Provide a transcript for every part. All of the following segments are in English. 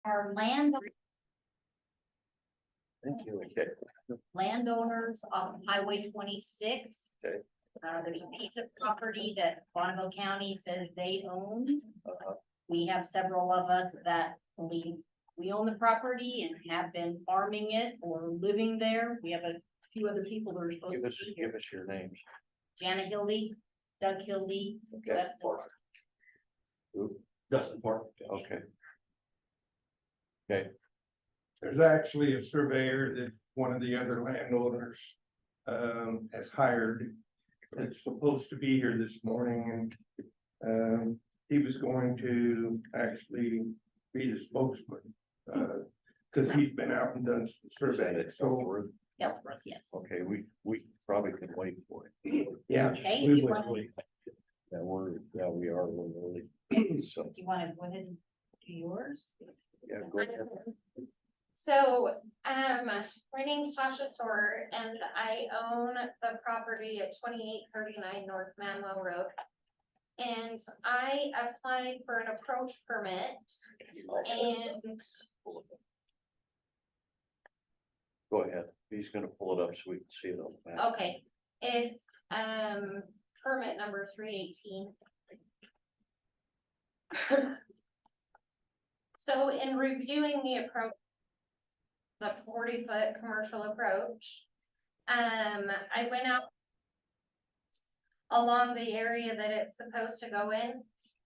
Our Thank you. Okay. landowners on Highway 26. Okay. There's a piece of property that Bonneville County says they own. Uh-huh. We have several of us that believe we own the property and have been farming it or living there. We have a few other people that are supposed Give to us, be here. give us your names. Jana Hildy, Doug Hildy, Okay. Wes Moore. Who? Dustin Park. Okay. Okay, There's actually a surveyor that one of the other landowners has hired. That's supposed to be here this morning and he was going to actually be the spokesman. Cause he's been out and done some surveying, so Ellsworth, yes. okay, we probably can wait for it. yeah. Okay, we if you will. want, Yeah, we are a little early. So, do you want to go ahead and do yours? yeah, go ahead. So, my name's Tasha Storer and I own the property at 2839 North Manuel Road. And I applied for an approach permit and Go ahead. He's gonna pull it up so we can see it on the map. okay, it's, permit number 318. So in reviewing the approach, the 40-foot commercial approach, I went out along the area that it's supposed to go in.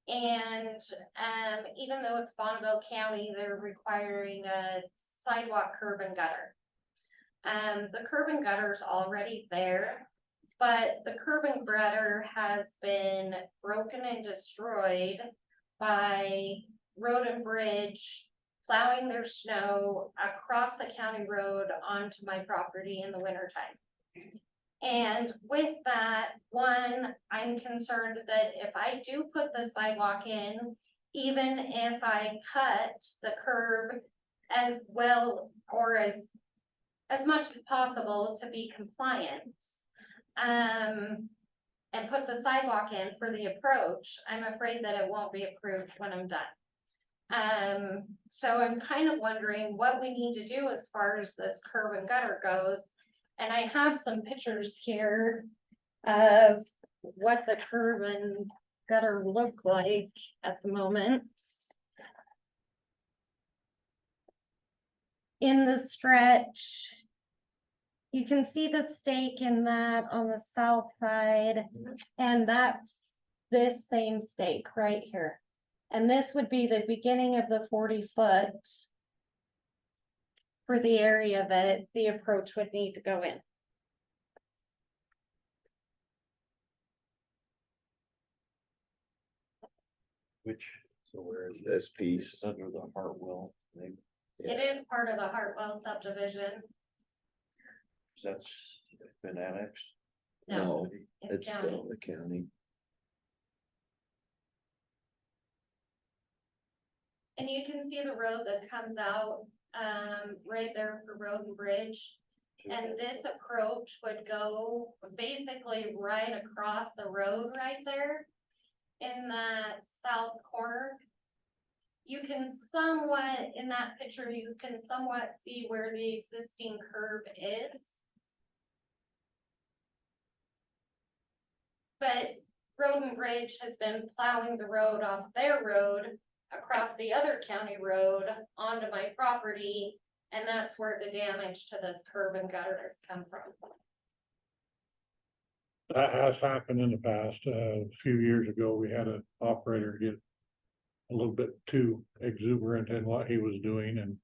And, even though it's Bonneville County, they're requiring a sidewalk curb and gutter. The curb and gutter's already there, but the curb and gutter has been broken and destroyed by Road and Bridge plowing their snow across the county road onto my property in the wintertime. And with that, one, I'm concerned that if I do put the sidewalk in, even if I cut the curb as well or as much as possible to be compliant, and put the sidewalk in for the approach, I'm afraid that it won't be approved when I'm done. So I'm kind of wondering what we need to do as far as this curb and gutter goes. And I have some pictures here of what the curb and gutter look like at the moment. In the stretch, you can see the stake in that on the south side, and that's this same stake right here. And this would be the beginning of the 40-foot for the area that the approach would need to go in. Which, so where is This piece. under the Hartwell thing? It is part of the Hartwell subdivision. That's been annexed? No, It's it's county. still the county. And you can see the road that comes out, right there for Road and Bridge. And this approach would go basically right across the road right there in that south corner. You can somewhat, in that picture, you can somewhat see where the existing curb is. But Road and Bridge has been plowing the road off their road across the other county road onto my property. And that's where the damage to this curb and gutter has come from. That has happened in the past. A few years ago, we had an operator get a little bit too exuberant in what he was doing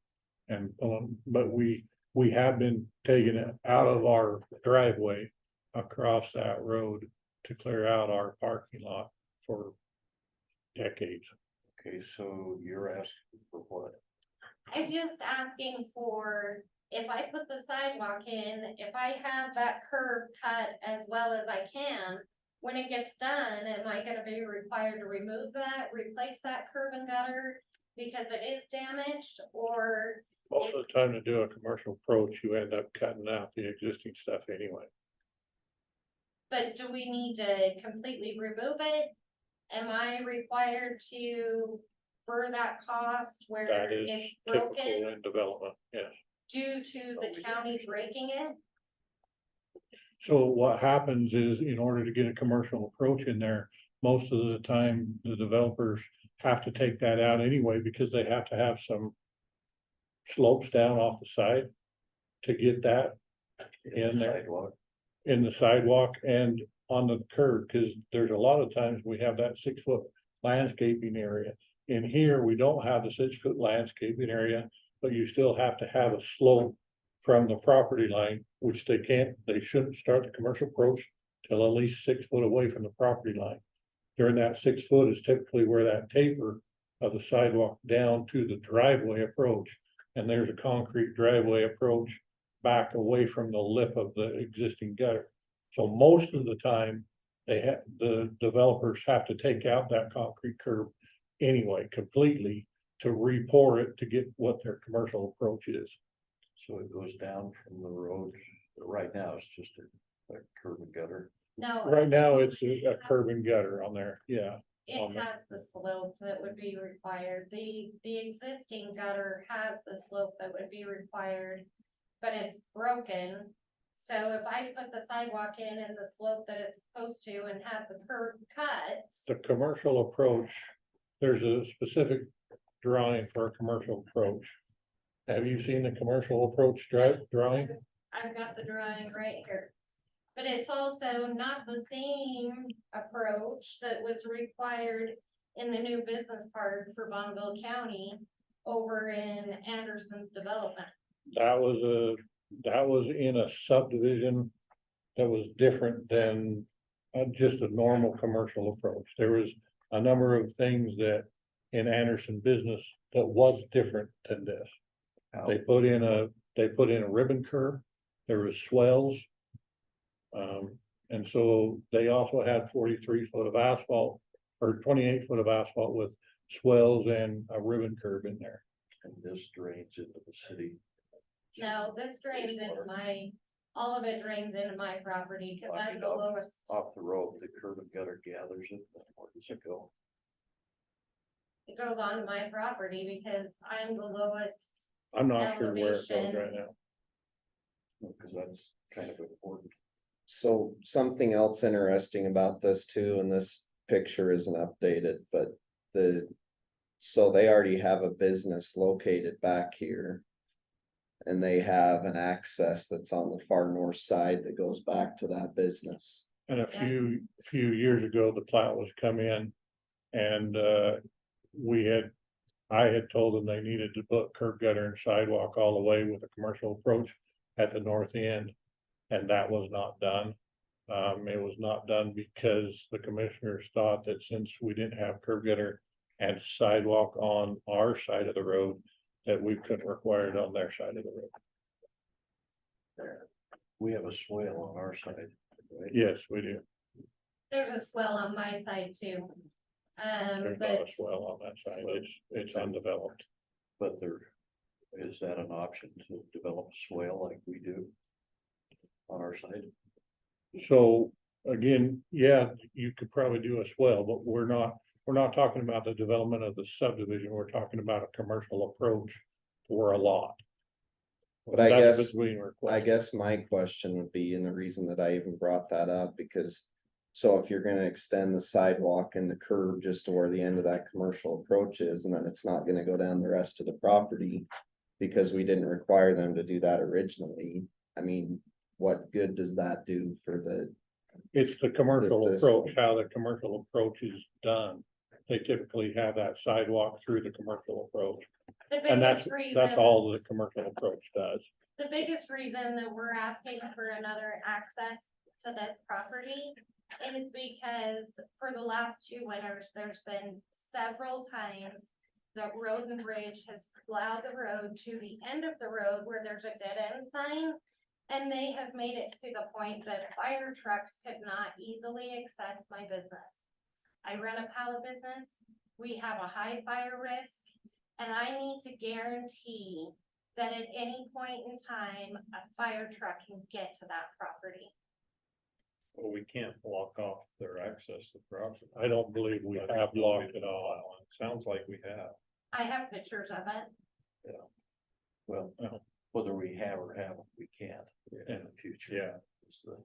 but we have been taking it out of our driveway across that road to clear out our parking lot for decades. Okay, so you're asking for what? I'm just asking for, if I put the sidewalk in, if I have that curb cut as well as I can, when it gets done, am I gonna be required to remove that, replace that curb and gutter because it is damaged, or? Most of the time to do a commercial approach, you end up cutting out the existing stuff anyway. But do we need to completely remove it? Am I required to for that cost where That is it's typical broken in development, yes. due to the county breaking it? So what happens is, in order to get a commercial approach in there, most of the time, the developers have to take that out anyway, because they have to have some slopes down off the side to get that in there, Sidewalk. in the sidewalk and on the curb, because there's a lot of times we have that 6-foot landscaping area. In here, we don't have the 6-foot landscaping area, but you still have to have a slope from the property line, which they shouldn't start the commercial approach till at least 6 foot away from the property line. During that 6 foot is typically where that taper of the sidewalk down to the driveway approach. And there's a concrete driveway approach back away from the lip of the existing gutter. So most of the time, the developers have to take out that concrete curb anyway, completely, to re-pour it to get what their commercial approach is. So it goes down from the road. Right now, it's just a curb and gutter. No. Right now, it's a curb and gutter on there, yeah. It has the slope that would be required. The existing gutter has the slope that would be required, but it's broken. So if I put the sidewalk in and the slope that it's supposed to and have the curb cut, The commercial approach, there's a specific drawing for a commercial approach. Have you seen the commercial approach drawing? I've got the drawing right here. But it's also not the same approach that was required in the new business park for Bonneville County over in Anderson's development. That was in a subdivision that was different than just a normal commercial approach. There was a number of things that in Anderson business that was different than this. They put in a ribbon curb, there was swells. And so they also had 43 foot of asphalt or 28 foot of asphalt with swells and a ribbon curb in there. And this drains into the city. No, this drains into all of it drains into my property because I'm the lowest. Off the road, the curb and gutter gathers it. Where does it go? It goes onto my property because I'm the lowest. I'm not sure where it goes Elevation. right now. Because that's kind of important. So something else interesting about this too, and this picture isn't updated, but so they already have a business located back here. And they have an access that's on the far north side that goes back to that business. And a Yeah. few years ago, the Plat was come in and, I had told them they needed to put curb gutter and sidewalk all the way with a commercial approach at the north end. And that was not done. It was not done because the commissioners thought that since we didn't have curb gutter and sidewalk on our side of the road, that we couldn't require it on their side of the road. We have a swale on our side, right? Yes, we do. There's a swell on my side too. There's But not a swell on that side. It's undeveloped. But is that an option to develop a swale like we do on our side? So again, yeah, you could probably do a swell, but we're not talking about the development of the subdivision. We're talking about a commercial approach for a lot. But I That's guess, between requests. my question would be, and the reason that I even brought that up, because. So if you're gonna extend the sidewalk and the curb just to where the end of that commercial approach is, and then it's not gonna go down the rest of the property. Because we didn't require them to do that originally, I mean, what good does that do for It's the commercial the system. approach, how the commercial approach is done. They typically have that sidewalk through the commercial approach. the And biggest reason. that's all the commercial approach does. The biggest reason that we're asking for another access to this property is because for the last 2 winters, there's been several times that Road and Bridge has plowed the road to the end of the road where there's a dead end sign. And they have made it to the point that fire trucks could not easily access my business. I run a pallet business. We have a high fire risk. And I need to guarantee that at any point in time, a fire truck can get to that property. Well, we can't block off their access to property. I don't believe we have blocked it all. Sounds like we have. I have pictures of it. Well, Oh. whether we have or haven't, we can't in the future. Yeah. Is the,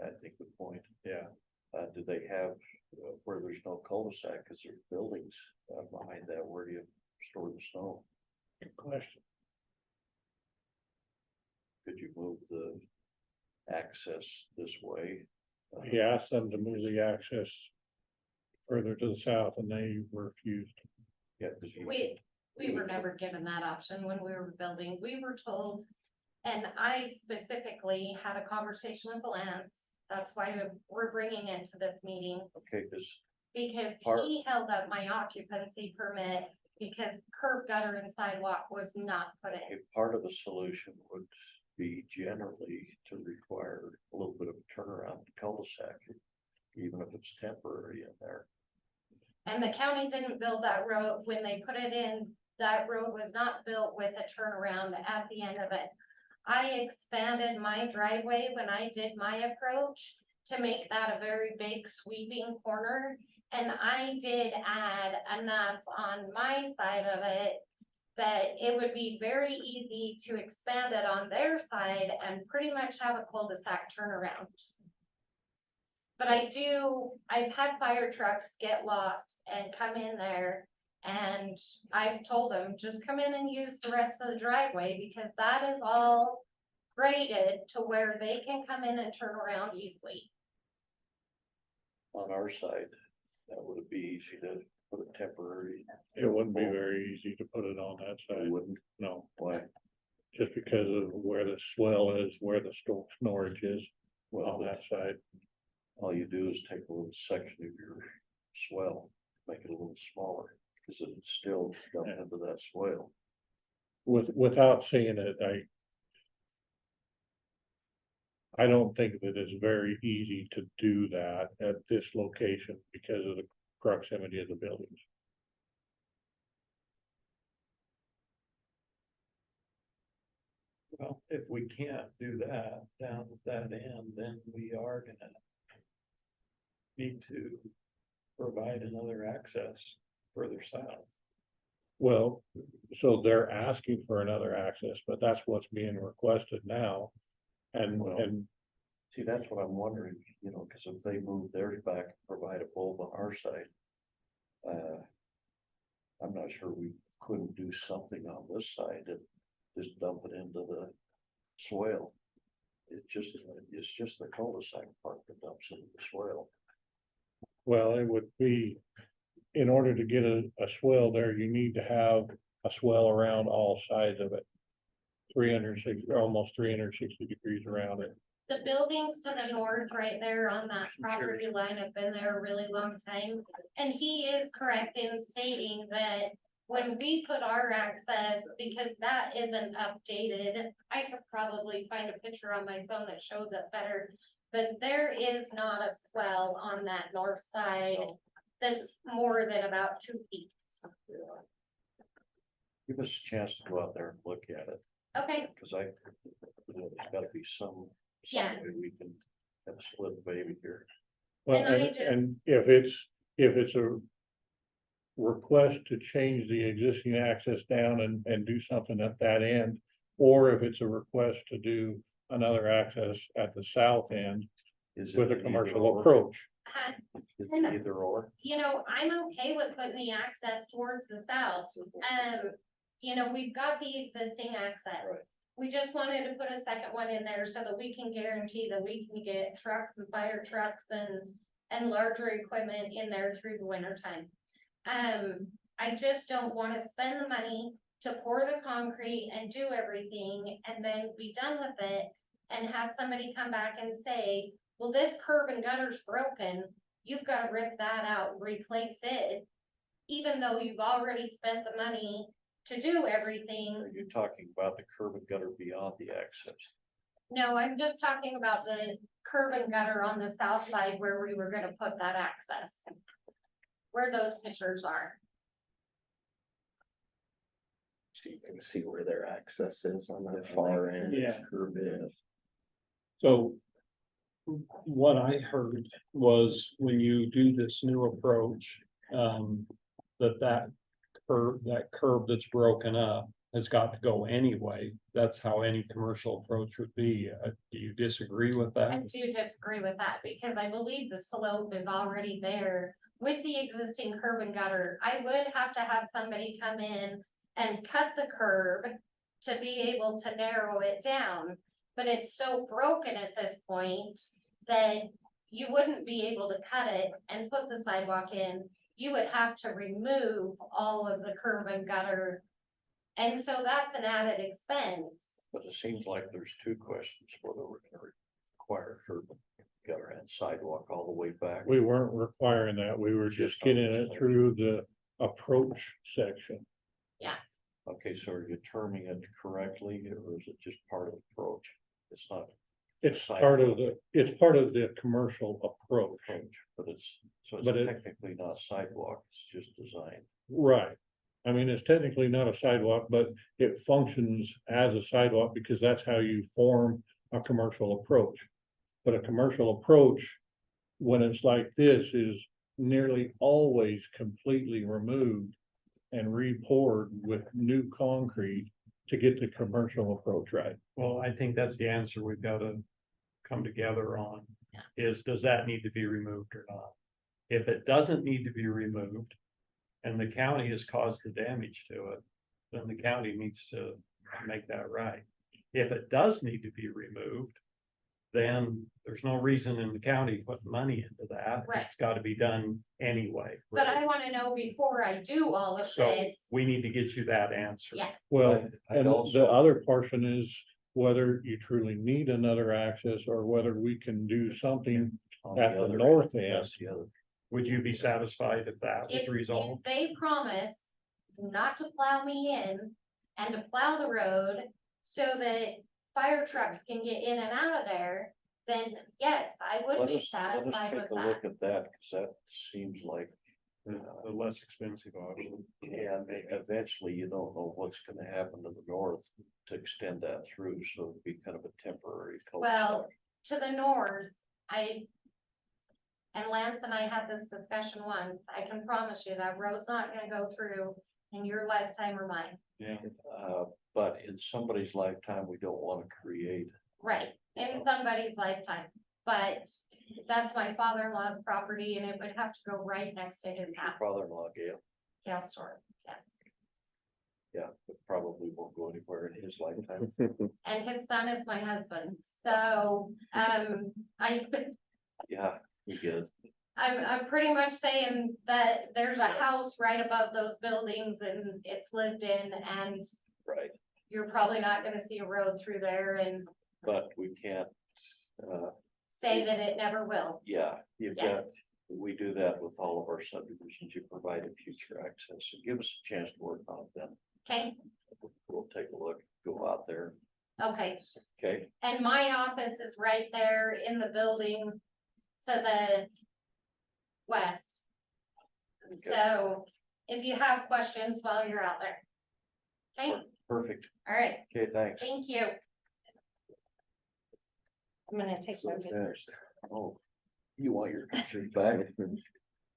I think the point. Yeah. Do they have, where there's no cul-de-sac, cause there's buildings behind that, where do you store the snow? Good question. Could you move the access this way? He asked them to move the access further to the south and they refused. Yeah, 'cause you- We were never given that option when we were building. We were told, and I specifically had a conversation with Lance. That's why we're bringing it to this meeting, Okay, cause because Part- he held up my occupancy permit because curb gutter and sidewalk was not put in. a part of the solution would be generally to require a little bit of a turnaround cul-de-sac, even if it's temporary in there. And the county didn't build that road. When they put it in, that road was not built with a turnaround at the end of it. I expanded my driveway when I did my approach to make that a very big sweeping corner. And I did add enough on my side of it that it would be very easy to expand it on their side and pretty much have a cul-de-sac turnaround. But I've had fire trucks get lost and come in there. And I've told them, just come in and use the rest of the driveway because that is all graded to where they can come in and turn around easily. On our side, that would be easy to put a temporary. It wouldn't be very easy to put it on that I side, wouldn't, no, why? just because of where the swell is, where the storage is Well, on that side. all you do is take a little section of your swell, make it a little smaller, cause it's still dumped Yeah. into that swale. Without seeing it, I don't think that it's very easy to do that at this location because of the proximity of the buildings. Well, if we can't do that down at that end, then we are gonna need to provide another access further south. Well, so they're asking for another access, but that's what's being requested now. And, Well- and See, that's what I'm wondering, you know, cause if they move theirs back, and provide a bulb on our side. I'm not sure we couldn't do something on this side and just dump it into the swale. It's just the cul-de-sac part that dumps into the swale. well, it would be, in order to get a swell there, you need to have a swell around all sides of it. 360, almost 360 degrees around it. The buildings to the north right there on that property line have been there a really long time. And he is correct in stating that when we put our access, because that isn't updated, I could probably find a picture on my phone that shows it better. But there is not a swell on that north side that's more than about 2 feet. Give us a chance to go out there and look at it, Okay, cause there's gotta be some Yeah. way we can have a split baby here. Well, And I and, just- and if it's a request to change the existing access down and do something at that end, or if it's a request to do another access at the south end Is it with a either commercial or? approach. Is it either or? you know, I'm okay with putting the access towards the south. You know, we've got the existing access. Right. We just wanted to put a second one in there so that we can guarantee that we can get trucks and fire trucks and larger equipment in there through the winter time. I just don't wanna spend the money to pour the concrete and do everything and then be done with it and have somebody come back and say, well, this curb and gutter's broken, you've gotta rip that out, and replace it. Even though you've already spent the money to do everything. Are you talking about the curb and gutter beyond the access? No, I'm just talking about the curb and gutter on the south side where we were gonna put that access. Where those pictures are. So you can see where their access is on that far end. Yeah. Curb is. So what I heard was when you do this new approach, that curb that's broken up has got to go anyway. That's how any commercial approach would be. Do you disagree with I that? do disagree with that because I believe the slope is already there with the existing curb and gutter. I would have to have somebody come in and cut the curb to be able to narrow it down. But it's so broken at this point that you wouldn't be able to cut it and put the sidewalk in. You would have to remove all of the curb and gutter. And so that's an added expense. But it seems like there's two questions whether we're gonna require curb and gutter and sidewalk all the way back. We weren't requiring that. We were just getting it through the approach section. Okay, so are you terming it correctly, or is it just part of the approach? It's not It's part of the commercial approach. approach, but it's, so it's But technically not sidewalk, it's just design. Right. I mean, it's technically not a sidewalk, but it functions as a sidewalk because that's how you form a commercial approach. But a commercial approach, when it's like this, is nearly always completely removed and re-poured with new concrete to get the commercial approach right. Well, I think that's the answer we've got to come together on, is does that need to be removed or not? If it doesn't need to be removed, and the county has caused the damage to it, then the county needs to make that right. If it does need to be removed, then there's no reason in the county putting money into that. Right. It's got to be done anyway. But I wanna know before I do all of So this. we need to get you that answer. Yeah. Well, I'd and also- the other portion is whether you truly need another access or whether we can do something On at the other north end, end. that's the other. Would you be satisfied if that was If resolved? they promise not to plow me in and to plow the road so that fire trucks can get in and out of there, then yes, I would Let be us satisfied take with a that. look at that, because that seems like, The less expensive option. yeah, eventually you don't know what's gonna happen to the north to extend that through, so it'd be kind of a temporary. Well, cul-de-sac. to the north, and Lance and I had this discussion once, I can promise you that road's not gonna go through in your lifetime or mine. Yeah. But in somebody's lifetime, we don't wanna create. Right, in somebody's lifetime, but that's my father-in-law's property and it would have to go right next to his Your house. father-in-law, Gail, Gal store, yes. yeah, but probably won't go anywhere in his lifetime. And his son is my husband, so, Yeah, we get it. I'm pretty much saying that there's a house right above those buildings and it's lived in and Right, you're probably not gonna see a road through there and but we can't, say that it never will. yeah, you've Yes. got, we do that with all of our subdivisions, you provide a future access, so give us a chance to work on it then. Okay, We'll take a look, go out there, okay. okay? And my office is right there in the building to the west. So if you have questions while you're out there. Okay, Perfect, all right, okay, thanks. thank you. I'm gonna take my pictures. Oh, you want your pictures back?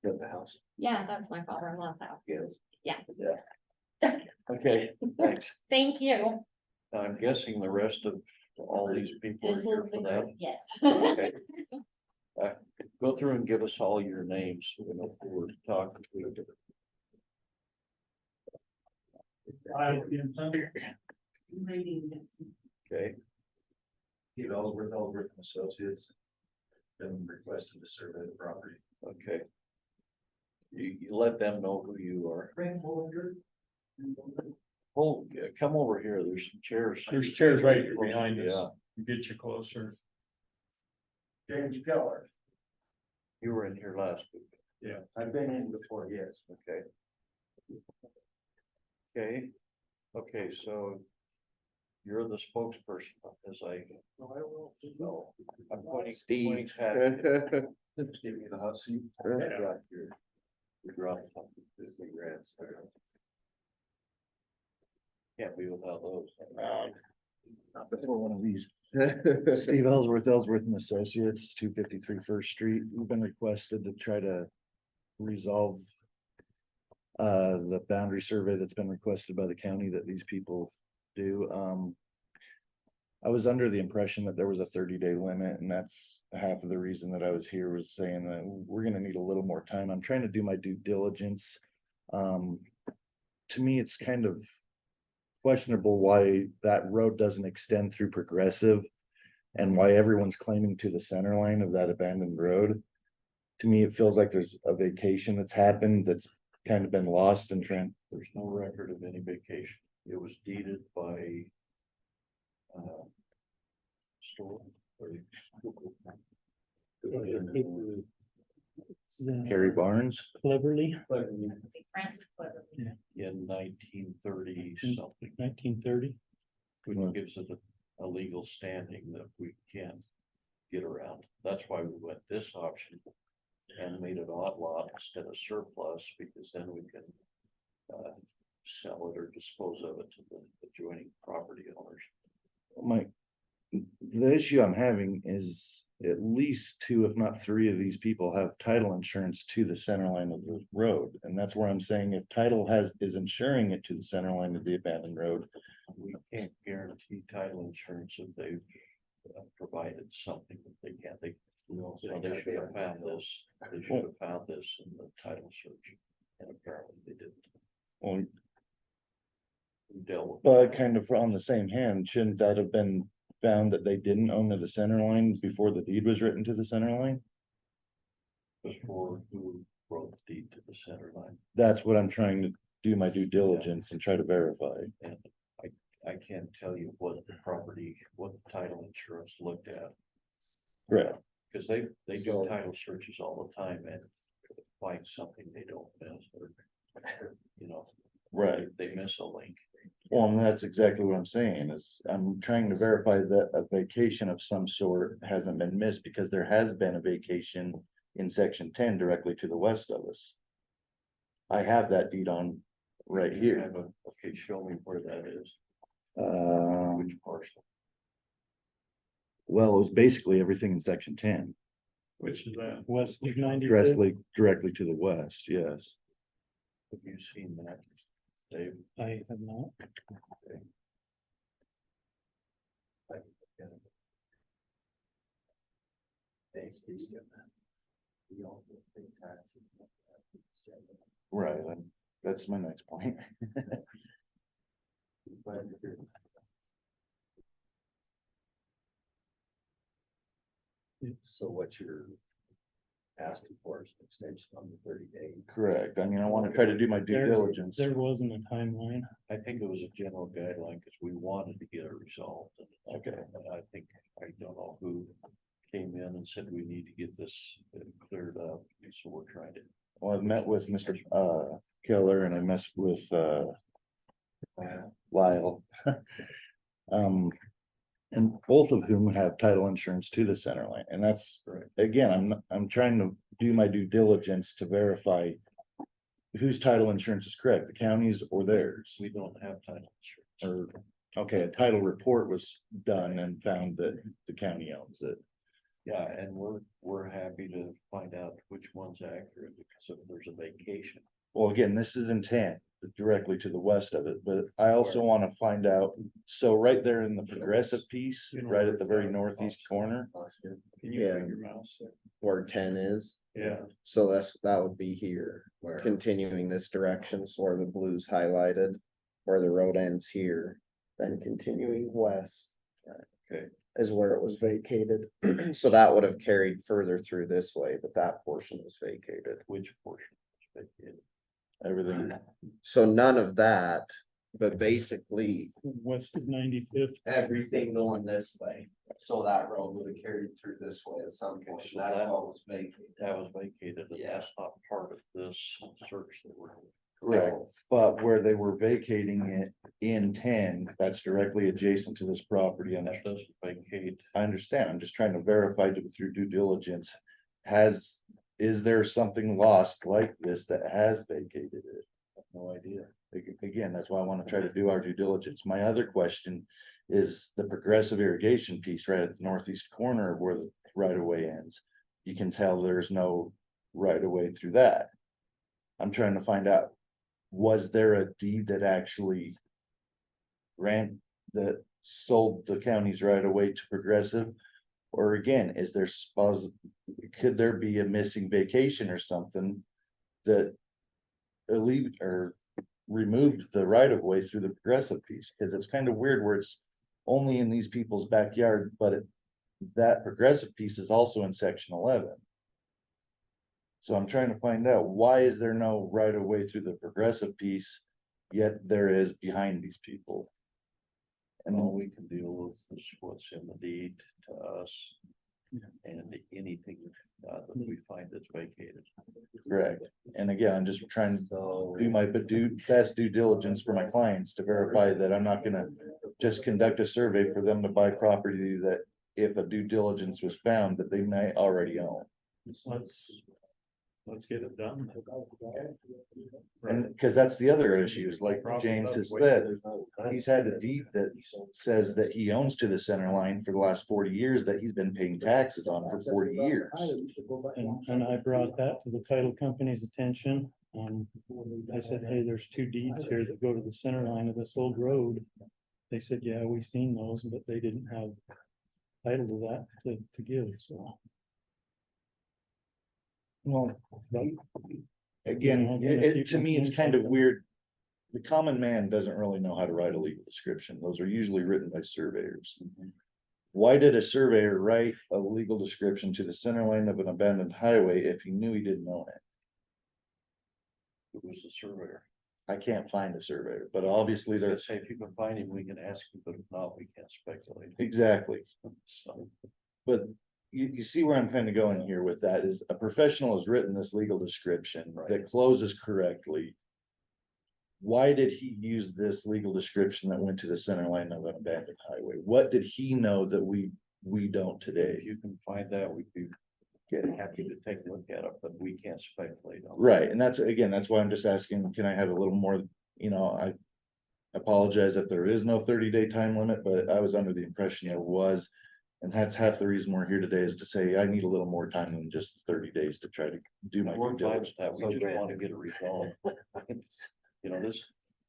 Got the house, Yeah, that's my father-in-law's house. yes. Yeah. Yeah. Okay, thanks. Thank you. I'm guessing the rest of all these people are This is here for that. yes. Okay. Go through and give us all your names, so we know who we're talking to. Okay, Steve Ellsworth, Ellsworth and Associates. Been requested to survey the property. okay. You let them know who you are. Oh, yeah, come over here, there's some chairs. There's chairs right here behind us. Yeah, Get you closer. James Keller. you were in here last week, I've been in before, yes. okay. Okay, so you're the spokesperson, as I know. I'm pointing. Steve. pointing Pat. Just give me the hot seat. Right here. You're dropping something. This is grants. Can't be without those. Not before one of these. Steve Ellsworth, Ellsworth and Associates, 253 First Street. We've been requested to try to resolve The boundary survey that's been requested by the county that these people do, I was under the impression that there was a 30-day limit, and that's half of the reason that I was here, was saying that we're gonna need a little more time. I'm trying to do my due diligence. To me, it's kind of questionable why that road doesn't extend through Progressive and why everyone's claiming to the center line of that abandoned road. To me, it feels like there's a vacation that's happened that's kind of been lost in Trent. There's no record of any vacation. It was deeded by store. Harry Barnes. Cleverly, I think Francis Cleverly. In 1930 something, 1930. which gives it a legal standing that we can get around. That's why we went this option and made it odd lot instead of surplus, because then we can sell it or dispose of it to the adjoining property owners. The issue I'm having is at least two, if not three of these people have title insurance to the center line of the road. And that's where I'm saying if title is insuring it to the center line of the abandoned road. We can't guarantee title insurance if they've provided something that they can't. They should have found this. They should have found this in the title search, and apparently they didn't. Well, We dealt with but kind of on the same hand, shouldn't that have been found that they didn't own to the center line before the deed was written to the center line? before who wrote the deed to the center line. That's what I'm trying to do my due diligence and try to verify. And I can't tell you what the property, what the title insurance looked at. Right. Cause they do So- title searches all the time and find something they don't miss or, you know. Right. They miss a link. Well, and that's exactly what I'm saying is I'm trying to verify that a vacation of some sort hasn't been missed because there has been a vacation in section 10 directly to the west of us. I have that deed on right You here. have okay, show me where that is, Um, which parcel. well, it was basically everything in section 10, Which is that? West of 90. directly to the west, yes. Have you seen that, Dave? I have not. Right, and that's my next point. So what you're asking for is an extension on the 30-day. Correct, I mean, I wanna try to do my due There- diligence. There wasn't a timeline. I think it was a general guideline because we wanted to get it resolved. Okay. And I think, I don't know who came in and said we need to get this cleared up, so we're trying to. Well, I've met with Mr. Keller and I met with Lyle. And both of whom have title insurance to the center line, and that's, again, I'm trying to do my due diligence to verify. Whose title insurance is correct, the county's or theirs, We don't have title insurance. or, okay, a title report was done and found that the county owns it. Yeah, and we're happy to find out which one's accurate because if there's a vacation. Well, again, this is in 10, directly to the west of it, but I also wanna find out, so right there in the progressive piece, right at the very northeast corner. Can you bring your mouse there? Where 10 is, Yeah, so that would be here, Where? continuing this direction, so where the blue's highlighted. Where the road ends here, then continuing west. Okay. Is where it was vacated, so that would have carried further through this way, but that portion was vacated. Which portion is vacated? Everything, So none of that, but basically West of 95th. everything going this way. So that road would have carried through this way at some point, So that that- all was vacated. That was vacated, and Yeah. that's not part of this search that we're. correct, but where they were vacating it in 10, that's directly adjacent to this property, and That doesn't vacate. I understand, I'm just trying to verify through due diligence. Is there something lost like this that has vacated it? I have no idea. Again, that's why I wanna try to do our due diligence. My other question is the progressive irrigation piece right at the northeast corner of where the right of way ends. You can tell there's no right of way through that. I'm trying to find out was there a deed that actually that sold the county's right of way to Progressive? Or again, is there could there be a missing vacation or something that or removed the right of way through the Progressive piece? Cause it's kind of weird where it's only in these people's backyard, but that Progressive piece is also in section 11. So I'm trying to find out, why is there no right of way through the Progressive piece, yet there is behind these people? And all we can deal with is what's in the deed to us. And anything that we find that's vacated. Correct. And again, I'm just trying to So. do my best due diligence for my clients to verify that I'm not gonna just conduct a survey for them to buy property that if a due diligence was found that they may already own. Let's get it done. And because that's the other issue is like James has said, he's had a deed that says that he owns to the center line for the last 40 years that he's been paying taxes on for 40 years. And I brought that to the title company's attention. I said, hey, there's 2 deeds here that go to the center line of this old road. They said, yeah, we've seen those, but they didn't have title to that to give, so. Well, again, to me, it's kind of weird. The common man doesn't really know how to write a legal description. Those are usually written by surveyors. Why did a surveyor write a legal description to the center line of an abandoned highway if he knew he didn't own it? Who was the surveyor? I can't find a surveyor, but obviously Let's there's say if you can find him, we can ask him, but if not, we can't speculate. exactly. So. But you see where I'm kind of going here with that is a professional has written this legal description that closes correctly. Why did he use this legal description that went to the center line of an abandoned highway? What did he know that we don't today? If you can find that, we'd be happy to take a look at it, but we can't speculate on. Right, and that's why I'm just asking, can I have a little more, I apologize if there is no 30-day time limit, but I was under the impression there was. And that's half the reason we're here today is to say I need a little more time than just 30 days to try to do my We're due fine with diligence. that, we just want to get it resolved.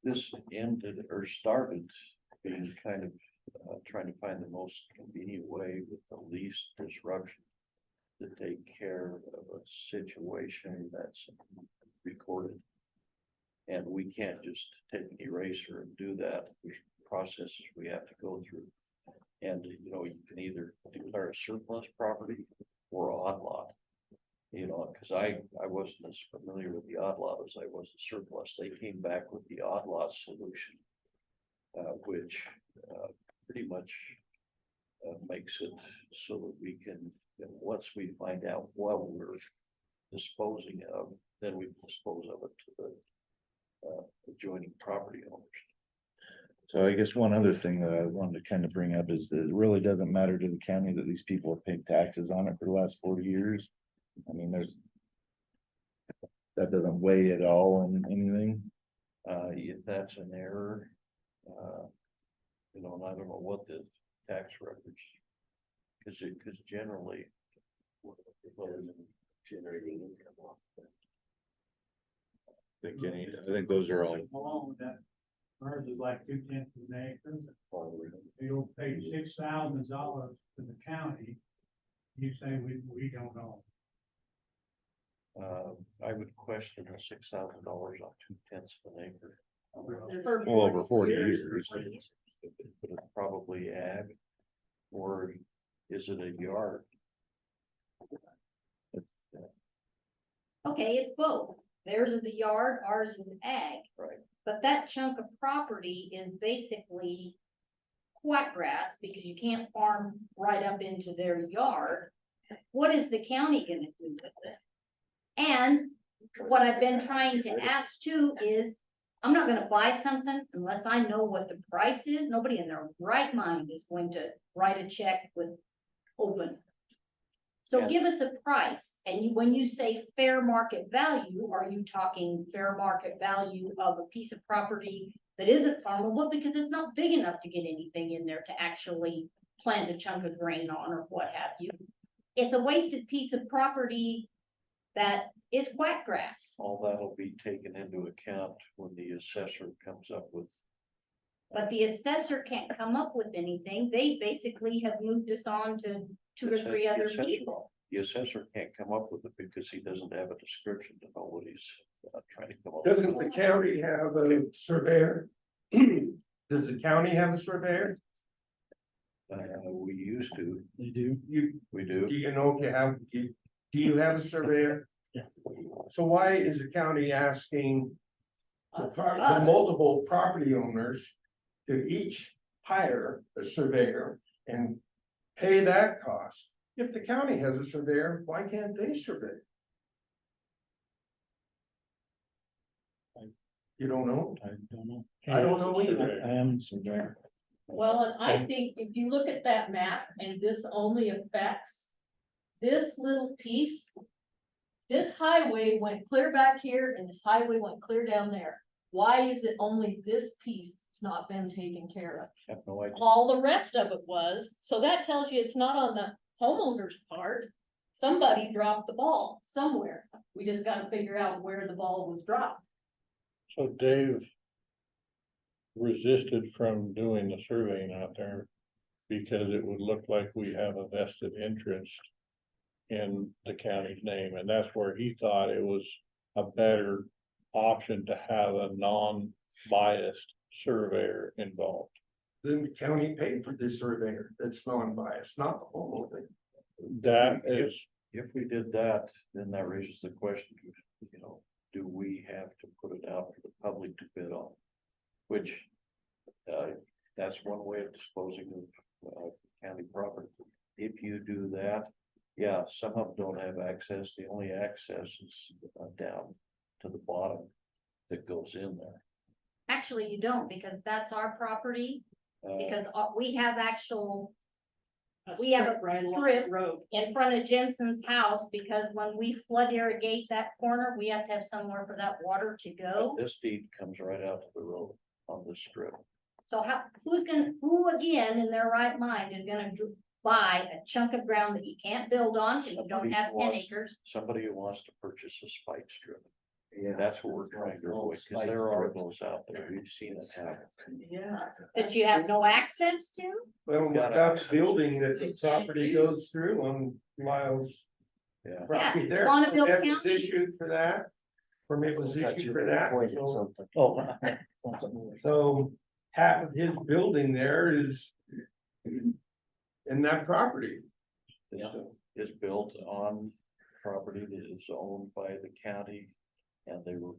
This ended or started being kind of trying to find the most convenient way with the least disruption to take care of a situation that's recorded. And we can't just take an eraser and do that. There's processes we have to go through. And, you can either declare a surplus property or odd lot. Because I wasn't as familiar with the odd lot as I was the surplus. They came back with the odd lot solution, which pretty much makes it so that we can, once we find out what we're disposing of, then we dispose of it to the adjoining property owners. So I guess one other thing that I wanted to kind of bring up is that it really doesn't matter to the county that these people have paid taxes on it for the last 40 years. I mean, that doesn't weigh at all in anything. If that's an error, and I don't know what the tax records, because generally. Generating income off that. I think those are all. Along with that, ours is like 2/10 of an acre. You'll pay $6,000 to the county. You say we don't know. I would question the $6,000 on 2/10 of an acre. Well, over 40 years. But it's probably ag, or is it a yard? Okay, it's both. Theirs is the yard, ours is ag. Right. But that chunk of property is basically quack grass because you can't farm right up into their yard. What is the county gonna do with it? And what I've been trying to ask too is, I'm not gonna buy something unless I know what the price is. Nobody in their right mind is going to write a check with open. So Yeah. give us a price, and when you say fair market value, are you talking fair market value of a piece of property that isn't farmable because it's not big enough to get anything in there to actually plant a chunk of grain on or what have you? It's a wasted piece of property that is quackgrass. All that'll be taken into account when the assessor comes up with. But the assessor can't come up with anything. They basically have moved us on to two or three other people. The assessor can't come up with it because he doesn't have a description to know what he's trying to come up with. Doesn't the county have a surveyor? Does the county have a surveyor? We used to, They do. we do. Do you know if you have, do you have a surveyor? Yeah. So why is the county asking the Us. multiple property owners to each hire a surveyor and pay that cost? If the county has a surveyor, why can't they survey? You don't know? I don't know. I don't know either. I am surveyor. Well, and I think if you look at that map and this only affects this little piece. This highway went clear back here and this highway went clear down there. Why is it only this piece that's not been taken care of? I have no idea. All the rest of it was, so that tells you it's not on the homeowner's part. Somebody dropped the ball somewhere. We just gotta figure out where the ball was dropped. So Dave resisted from doing the surveying out there because it would look like we have a vested interest in the county's name, and that's where he thought it was a better option to have a non-biased surveyor involved. Then the county paid for this surveyor that's non-biased, not the homeowner. That is, If we did that, then that raises the question, you know, do we have to put it out for the public to bid on? Which, that's one way of disposing of, county property. If you do that, yeah, some of them don't have access. The only access is down to the bottom that goes in there. Actually, you don't, because that's our property, because we have actual, we have a Right along strip the road. in front of Jensen's house, because when we flood irrigate that corner, we have to have somewhere for that water to go. This deed comes right out to the road on this strip. So who again, in their right mind, is gonna buy a chunk of ground that you can't build on, because you don't Somebody have 10 wants- acres? Somebody who wants to purchase a spike strip. Yeah. That's what we're trying to avoid, because there are those out there. We've seen it happen. Yeah. That you have no access to? Well, we've got the building that the property goes through on Lyle's Yeah. property there. Bonneville Permit was County. issued for that. Permit was issued for that, so, Oh, so half of his building there is in that property. Is built on property that is owned by the county. And they were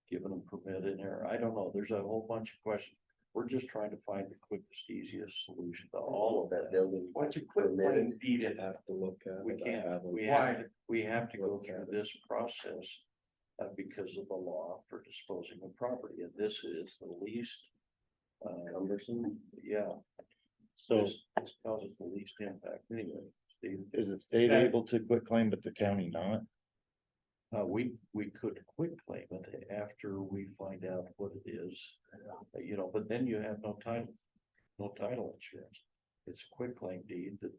given a permit in there. I don't know. There's a whole bunch of questions. We're just trying to find the quickest, easiest solution to all of that. building. Why don't you quit playing deed it? Have to look at We it. I can't, haven't. we have to go through this process. Because of the law for disposing of property, and this is the least. Cumbersome. Yeah. So This causes the least impact anyway, Steve. is the state able to quit claim, but the county not? We could quitclaim it after we find out what it is, you know, but then you have no title insurance. It's a quitclaim deed that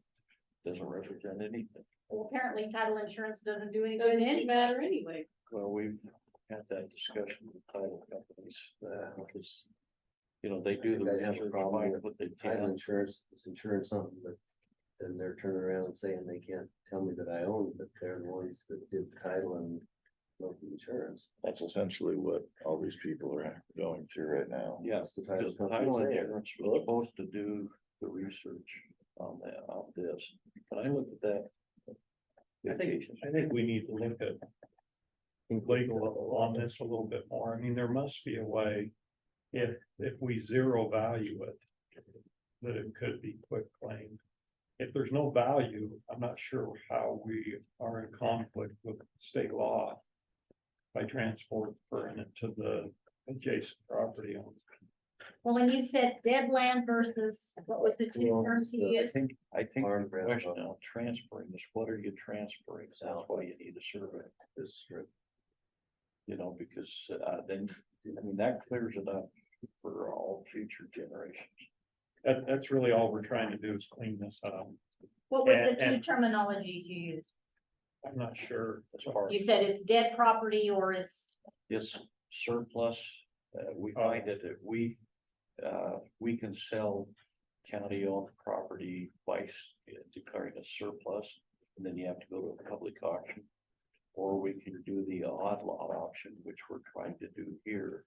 doesn't represent anything. Well, apparently title insurance doesn't do any good Doesn't anyway. matter anyway. Well, we've had that discussion with title companies, because, you know, they do the They have a research, problem find with what they Title can. insurance, it's insurance something, but then they're turning around and saying they can't tell me that I own, but they're the ones that did the title and wrote the insurance. That's essentially what all these people are going through right now. Yes, the title because the company title saying? insurance was supposed to do the research on that, on this. But I looked at that. I think we need to look at legal on this a little bit more. I mean, there must be a way, if we zero value it, that it could be quitclaimed. If there's no value, I'm not sure how we are in conflict with state law by transferring it to the adjacent property owner. Well, and you said dead land versus, what was the two Well, terms you I used? think the Farm ground. question now, transferring is, what are you transferring? That's why you need a survey, This strip. you know, because, then, I mean, that clears it up for all future generations. That's really all we're trying to do is clean this up. What was the and- two terminologies you used? I'm not sure. as far You as said it's dead property or it's, it's surplus. We find that if we can sell county-owned property by declaring a surplus, and then you have to go to a public auction. Or we can do the odd lot option, which we're trying to do here,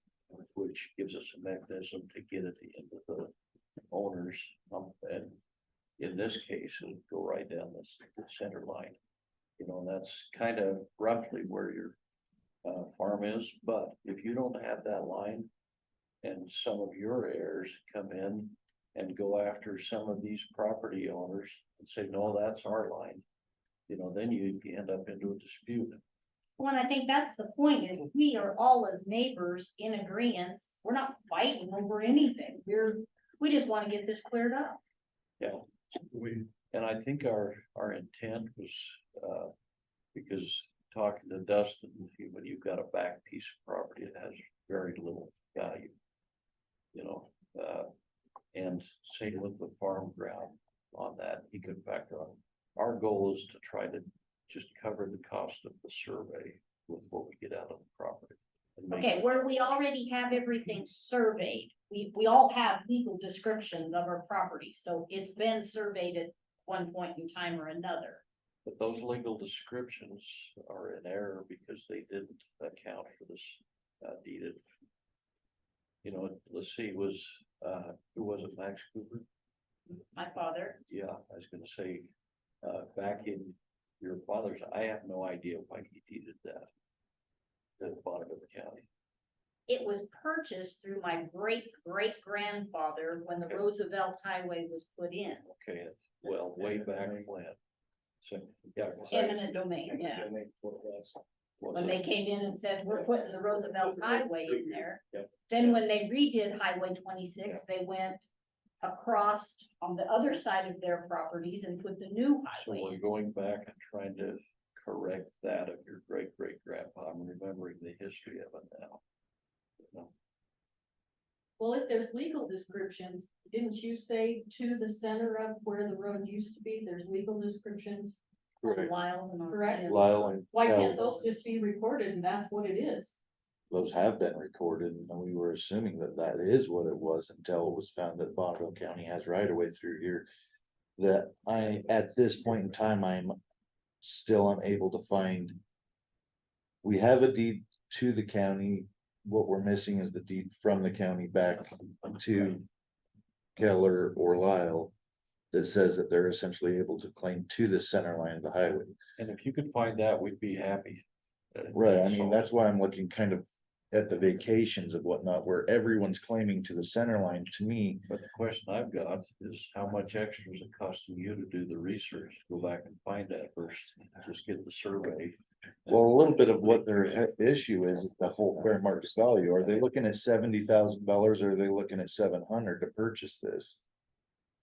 which gives us a mechanism to get at the end of the owners. And in this case, it'll go right down the center line. You know, and that's kind of roughly where your farm is, but if you don't have that line and some of your heirs come in and go after some of these property owners and say, no, that's our line, you know, then you end up into a dispute. well, and I think that's the point, is we are all as neighbors in agreement. We're not fighting over anything. We just want to get this cleared up. Yeah, and I think our intent was, because talking to Dustin, when you've got a back piece of property, it has very little value. You know, and same with the farm ground on that, he could factor on. Our goal is to try to just cover the cost of the survey with what we get out of the property. and make Okay, it- where we already have everything surveyed, we all have legal descriptions of our property, so it's been surveyed at one point in time or another. But those legal descriptions are in error because they didn't account for this deeded. You know, let's see, who was it, Max Cooper? My father, Yeah, I was gonna say, back in your father's, I have no idea why he deeded that. To Bonneville County. it was purchased through my great-great-grandfather when the Okay. Roosevelt Highway was put in. Okay, well, way back when. So, yeah. 'cause I- Eminent domain, yeah. was When it- they came in and said, we're putting the Roosevelt Highway in there. Yep. Then when they redid Highway 26, they went across on the other side of their properties and put the new So highway we're in. going back and trying to correct that of your great great grandpa. I'm remembering the history of it now. You know, Well, if there's legal descriptions, didn't you say to the center of where the road used to be, there's legal descriptions? Correct. Lyles and. Correct. Jim's. Lyle and Why can't Cal, those just be recorded and that's what it is? Those have been recorded, and we were assuming that that is what it was until it was found that Bonneville County has right of way through here. That at this point in time, I'm still unable to find. We have a deed to the county, what we're missing is the deed from the county back to Keller or Lyle. That says that they're essentially able to claim to the center line of the highway. and if you could find that, we'd be happy. Right, I mean, that's why I'm looking kind of at the vacations of whatnot, where everyone's claiming to the center line, to me. But the question I've got is how much extra is it costing you to do the research, go back and find that versus just get the survey? Well, a little bit of what their issue is the whole fair market value. Are they looking at $70,000 or are they looking at 700 to purchase this?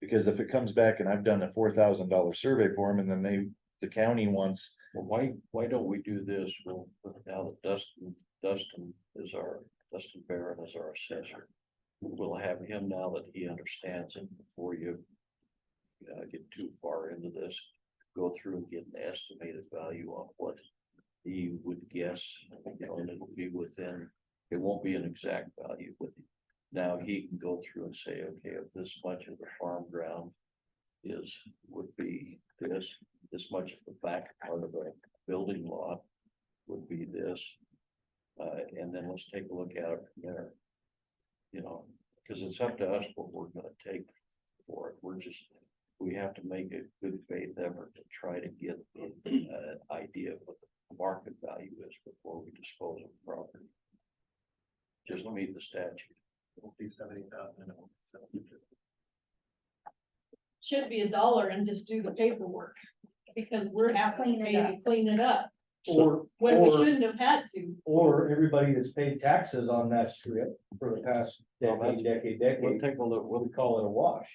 Because if it comes back and I've done a $4,000 survey for them and then the county wants, Well, why don't we do this? Well, now that Dustin Barron is our assessor. We'll have him now that he understands it before you get too far into this, go through and get an estimated value on what he would guess, you know, and it'll be within, it won't be an exact value, but now he can go through and say, okay, if this much of the farm ground would be this much of the back part of a building lot would be this. And then let's take a look at it from there. You know, because it's up to us what we're gonna take for it. We have to make a good faith effort to try to get an idea of what the market value is before we dispose of the property. Just meet the statute. It'll be 70,000. Should be $1 and just do the paperwork, because we're having to Clean it up. maybe clean it up, Or, when we or, shouldn't have had to. or everybody that's paid taxes on that strip for the past Well, decade, We'll decade, take a look, we call it a wash.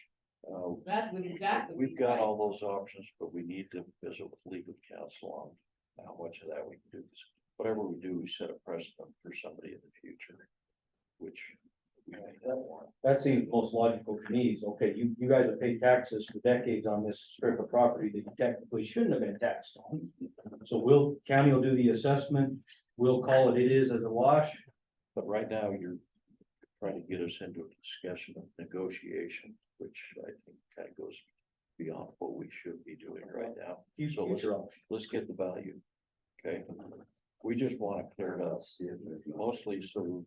That would exactly. We've be got right. all those options, but we need to visit with legal counsel on how much of that we can do. 'Cause whatever we do, we set a precedent for somebody in the future, which we may not want. That seems most logical to me, is, okay, you guys have paid taxes for decades on this strip of property that you technically shouldn't have been taxed on. So county will do the assessment, we'll call it is as a wash. But right now, you're trying to get us into a discussion of negotiation, which I think kind of goes beyond what we should be doing right now. So let's get the value. Okay, we just want to clear it up, mostly so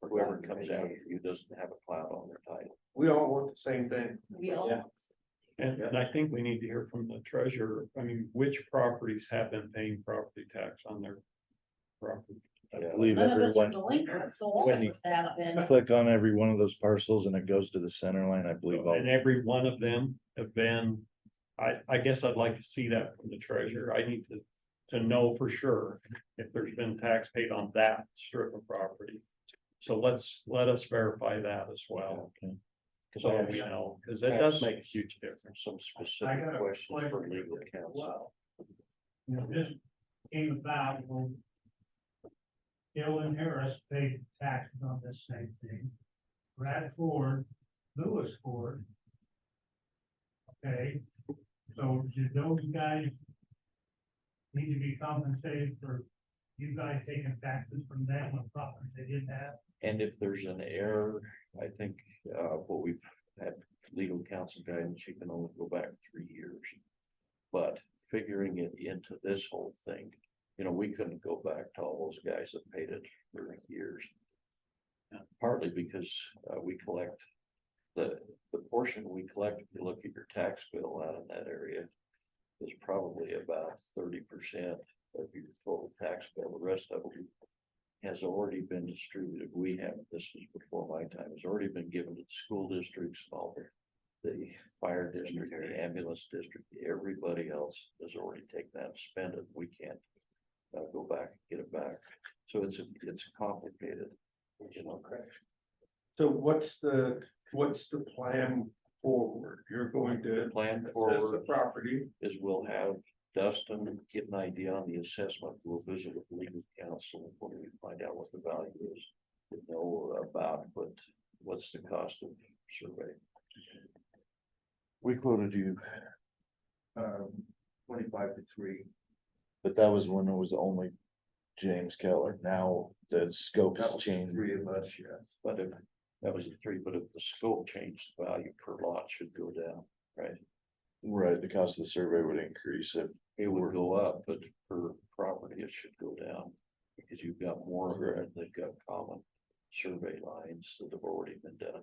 whoever comes out of you doesn't have a cloud on their title. We all want the same thing. We all. Yeah. And I think we need to hear from the treasurer, I mean, which properties have been paying property tax on their property? I believe None of us are everyone, delinquent, so all when of you us have been. click on every one of those parcels and it goes to the center line, I believe. all- And every one of them have been, I guess I'd like to see that from the treasurer. I need to know for sure if there's been tax paid on that strip of property. So let us verify that as well. Okay. So we know, because it does make a huge difference. Some specific questions for legal counsel. You know, this came about when Bill and Harris paid taxes on this same thing. Brad Ford, Lewis Ford. Okay, so did those guys need to be compensated for you guys taking taxes from them on property they didn't have? And if there's an error, I think, what we've had legal counsel guidance, you can only go back 3 years. But figuring it into this whole thing, you know, we couldn't go back to all those guys that paid it for years. Partly because, we collect the portion we collect, if you look at your tax bill out in that area, is probably about 30% of your total tax bill. The rest of it has already been distributed. We have, this was before my time, has already been given to the school districts, and all the fire district, the ambulance district, everybody else has already taken that and spent it. We can't go back and get it back. So it's complicated, you know. So what's the plan forward? You're going to Plan assess the forward property. is we'll have Dustin get an idea on the assessment. We'll visit with legal counsel when we find out what the value is. We know about, but what's the cost of survey? We quoted you, 25-3. but that was when it was only James Keller. Now the scope has changed. 3 of us, yeah. But if that was a 3, but if the scope changed, the value per lot should go down, right? Right, the cost of the survey would increase if It would go up, but per property, it should go down. Because you've got more of them, they've got common survey lines that have already been done.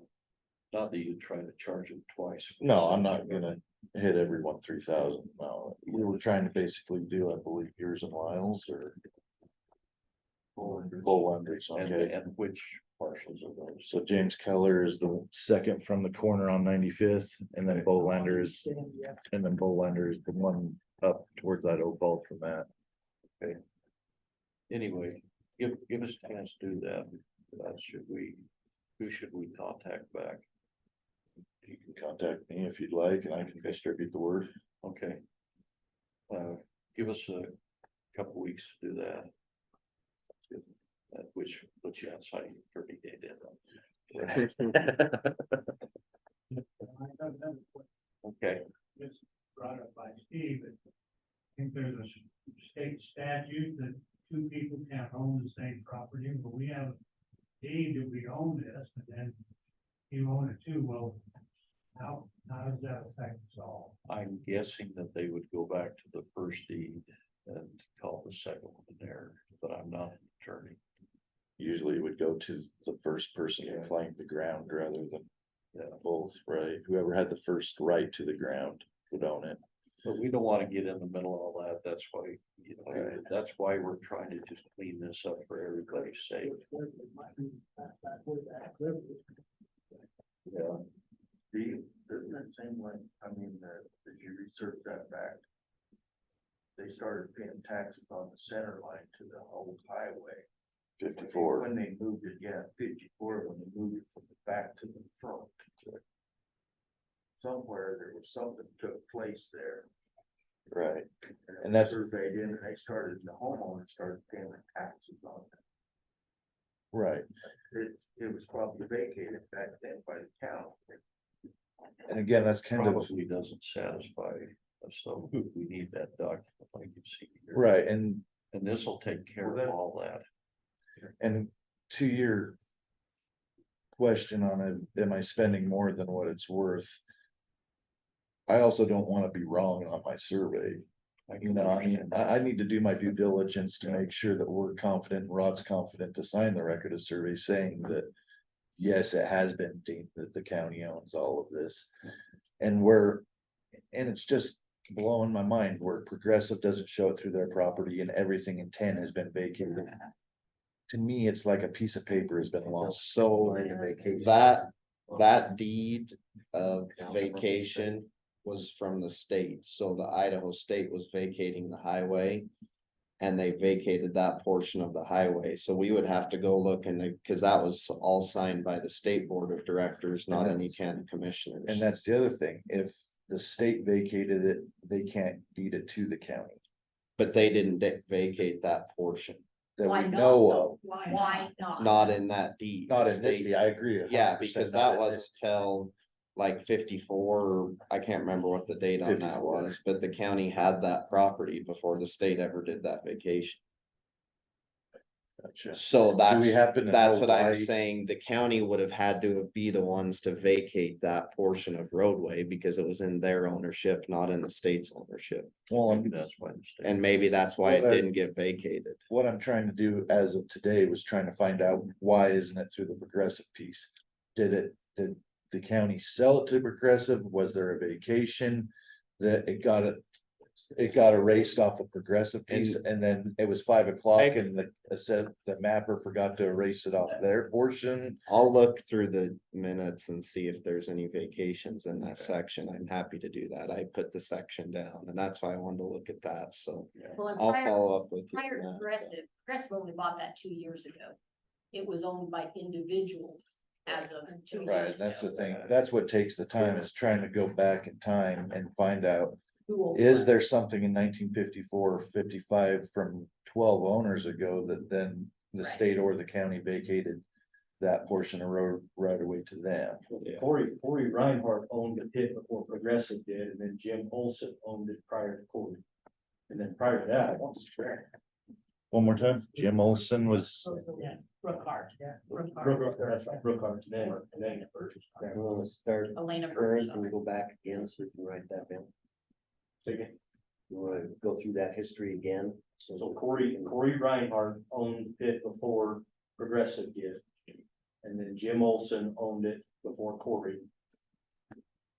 Not that you try to charge them twice. for the No, same I'm not survey. gonna hit everyone 3,000. No, we were trying to basically do, I believe, yours and Lyle's or Bull Unders, okay. And which parcels of those? So James Keller is the second from the corner on 95th, and then Bolander is, and then Bolander is the one up towards that Oak Vault from that. Anyway, give us a chance to do that. Who should we contact back? You can contact me if you'd like, and I can distribute the word. Okay. Give us a couple weeks to do that. Which puts you outside your 30-day deadline. Okay, Just brought up by Steve, I think there's a state statute that 2 people can't own the same property, but we have a deed that we own this, and then you own it too. Well, how does that affect us all? I'm guessing that they would go back to the first deed and call the second one in there, but I'm not an attorney. Usually it would go to the first person who claimed the ground rather than both, right? Whoever had the first right to the ground would own it. But we don't want to get in the middle of all that. That's why, you know, that's why we're trying to just clean this up for everybody's sake. Yeah. Doesn't that seem like, I mean, as you research that back, they started paying taxes on the center line to the old highway. 54. When they moved it, yeah, 54, when they moved it from the back to the front. Somewhere there was something took place there. Right. And And that's that's- surveyed in, and they started, the homeowner started paying the taxes on it. Right. It was probably vacated back then by the town. And again, that's kind of, Probably doesn't satisfy a so we need that document like you've seen here. Right, and And this will take care of all that. And to your question on it, am I spending more than what it's worth? I also don't wanna be wrong on my survey. You know, I mean, I need to do my due diligence to make sure that we're confident, Rod's confident to sign the record of survey saying that. Yes, it has been deemed that the county owns all of this. And it's just blowing my mind where Progressive doesn't show it through their property and everything in 10 has been vacated. To me, it's like a piece of paper has been lost. So that deed of vacation was from the state, so the Idaho state was vacating the highway. And they vacated that portion of the highway, so we would have to go look cause that was all signed by the state board of directors, not any county commissioners. And that's the other thing, if the state vacated it, they can't deed it to the county. But they didn't vacate that portion, That Why we not, know though? of, Why not? not in that deed. not The in this, state- deed, I agree. 100% Yeah, because not that in wasn't this. till like 54, or I can't remember what the date on that 54. was, but the county had that property before the state ever did that vacation. Gotcha. So Do we happen to that's know what I'm why- saying, the county would have had to be the ones to vacate that portion of roadway because it was in their ownership, not in the state's ownership. Well, Maybe that's why. the state- And maybe that's why it Well, that- didn't get vacated. what I'm trying to do as of today was trying to find out why isn't it through the Progressive piece? Did the county sell it to Progressive? Was there a vacation? That it got erased off the Progressive piece and then it was 5 o'clock and it said the mapper forgot to erase it off their portion. I'll look through the minutes and see if there's any vacations in that section. I'm happy to do that. I put the section down and that's why I wanted to look at that, so Well, and I'll prior- follow up with you. Prior to on that. Progressive only bought that 2 years ago. It was owned by individuals as of 2 Right, years that's the ago. thing. That's what takes the time is trying to go back in time and find out. Who owned Is what. there something in 1954 or 55 from 12 owners ago that then the Right. state or the county vacated that portion of road right away to them? Corey Reinhardt owned the pit before Progressive did, and then Jim Olson owned it prior to Corey. And then prior to that, One more time, Jim Olson was, Yeah, Brookhart, yeah. that's right, Brookhart, and then first. We'll start Elena current, Burns. and we go back again, so we can write that down. Second, You wanna go through that history again? so Corey Reinhardt owned the pit before Progressive did. And then Jim Olson owned it before Corey.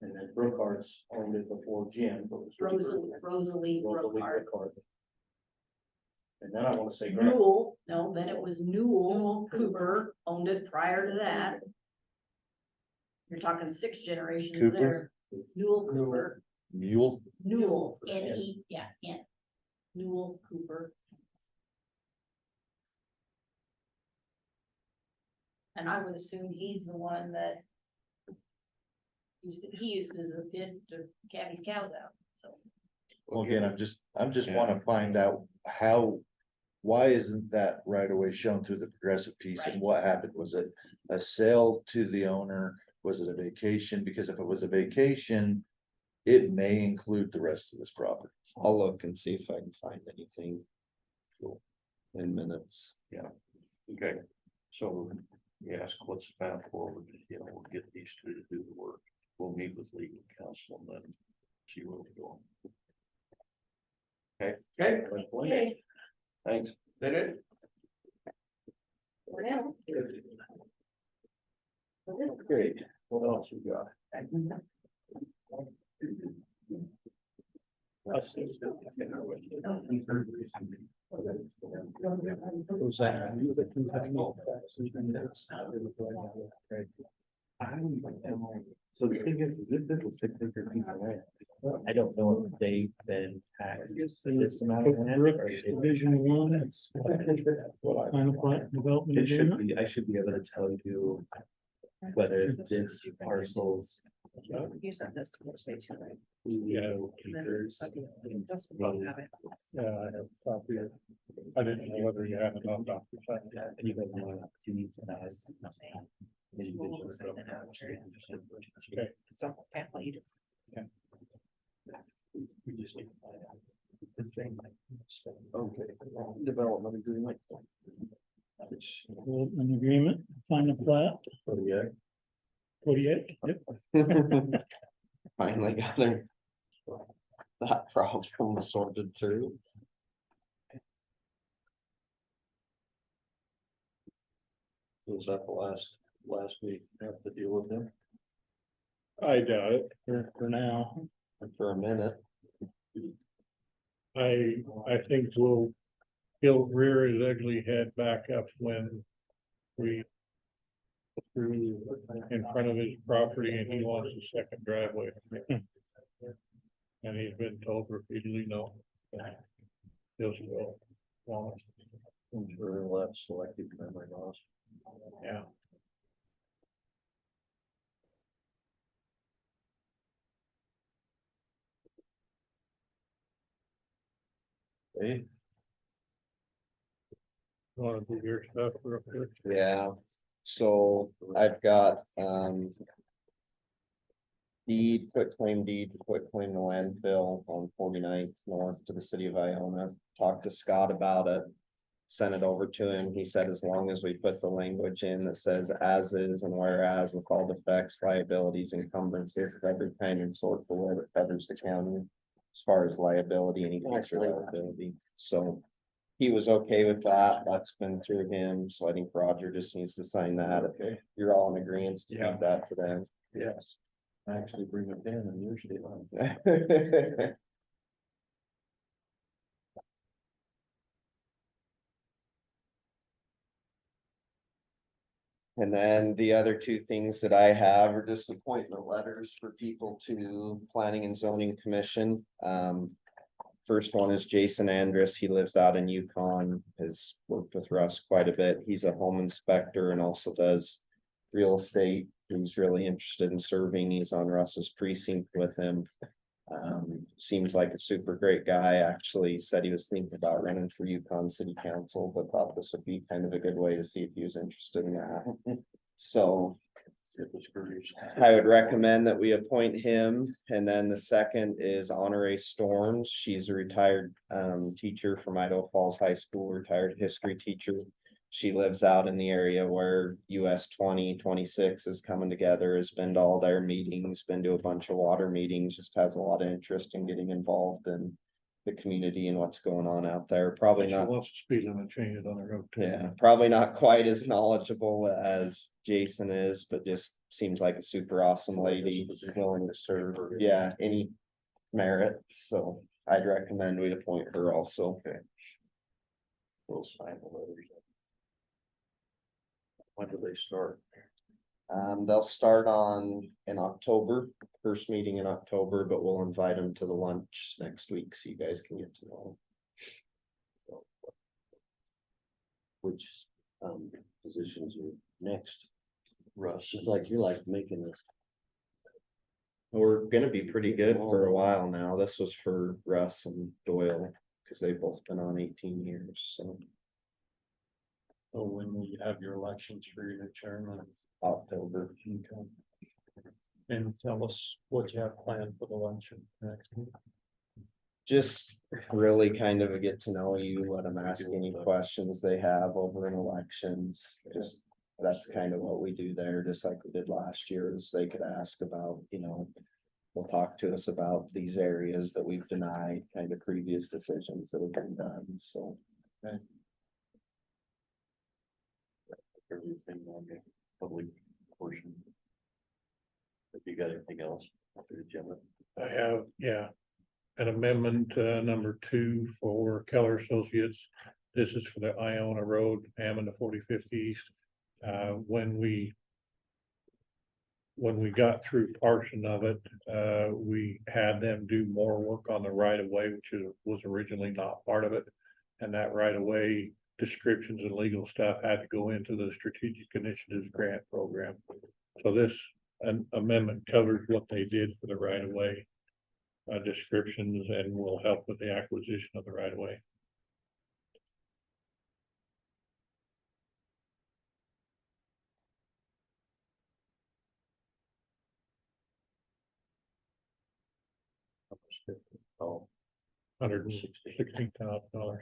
And then Brookhart's owned it before Jim. but it was Rosalie Brookhart. Brookhart. And then I wanna say. Newell, no, then it was Newell Cooper owned it prior to that. You're talking 6 generations Cooper? there. Newell Cooper, Mule, Newell, N-E, yeah, N. Newell Cooper. And I would assume he's the one that he used it as a bid to calve his cows out, so. well, again, I'm just wanna find out how. Why isn't that right away shown through the Progressive piece and Right. what happened? Was it a sale to the owner? Was it a vacation? Because if it was a vacation. It may include the rest of this property. I'll look and see if I can find anything. In minutes. Okay, so we ask what's the path forward, we'll get these two to do the work. We'll meet with legal counsel and then see where we're going. Okay, Thanks. that it? Great. What else you got? Was that? So the thing is, this is a 6-acre piece of land. I don't know if they've been taxed this amount of land. or if- Division 1, that's final plat development It should agreement. be, I should be able to tell you whether this parcels. You said this was way too late. Yeah. Acres. Yeah, I have a copy. I didn't know whether you had it on document. And you guys want to use that as. Okay. So, can't lead. Okay, development agreement. An agreement, final plat, Yeah. 48, yep. Finally got her. That problem sorted through. Was that the last week, have to deal with them? I doubt it. For now. For a minute. I think he'll rear his ugly head back up when we through in front of his property and he wants a second driveway. And he's been told repeatedly no. He'll still want it. I'm sure he'll have selective memory loss. Yeah. Okay, Want to do your stuff real quick? Yeah, so I've got, deed, quitclaim deed, quitclaim the landfill on 49th north to the city of Iona. Talked to Scott about it. Sent it over to him. He said as long as we put the language in that says as is and whereas with all defects, liabilities, encumbrances of every kind and sort for where it covers the county. As far as liability, any future liability, so. He was okay with that, that's been through him, so I think Roger just needs to sign that, okay, you're all in agreement to give that to them. yes. I actually bring a pen and usually on. And then the other two things that I have are just appointment letters for people to Planning and Zoning Commission. First one is Jason Andrus. He lives out in Yukon, has worked with Russ quite a bit. He's a home inspector and also does real estate. He's really interested in serving. He's on Russ's precinct with him. Seems like a super great guy. Actually said he was thinking about running for Yukon City Council, but thought this would be kind of a good way to see if he was interested in that. So I would recommend that we appoint him. And then the second is Honore Storms. She's a retired teacher from Idaho Falls High School, retired history teacher. She lives out in the area where US 2026 is coming together, has been to all their meetings, been to a bunch of water meetings, just has a lot of interest in getting involved in the community and what's going on out there. Probably She not. wants to speed limit changes on the road. too. Yeah, probably not quite as knowledgeable as Jason is, but just seems like a super awesome lady, willing to serve. Yeah, any merit, so I'd recommend we appoint her also. Okay. We'll sign the letters. When do they start? They'll start in October, first meeting in October, but we'll invite them to the lunch next week so you guys can get to know Which, positions are next? Russ, It's like, you're like making this. them. We're gonna be pretty good for a while now. This was for Russ and Doyle, cause they've both been on 18 years, so. So when we have your elections for your chairman, October. and tell us what you have planned for the election next week. Just really kind of a get to know you, let them ask any questions they have over in elections, just. That's kind of what we do there, just like we did last year, is they could ask about, will talk to us about these areas that we've denied, kind of previous decisions that have been done, so. everything on the public portion. If you got anything else for the agenda? I have, yeah, an amendment, number 2 for Keller Associates. This is for the Iona Road, Hammond to 45th East. When we got through portion of it, we had them do more work on the right of way, which was originally not part of it. And that right of way descriptions and legal stuff had to go into the Strategic Initiatives Grant Program. So this amendment covers what they did for the right of way descriptions and will help with the acquisition of the right of way. Oh, $116,000.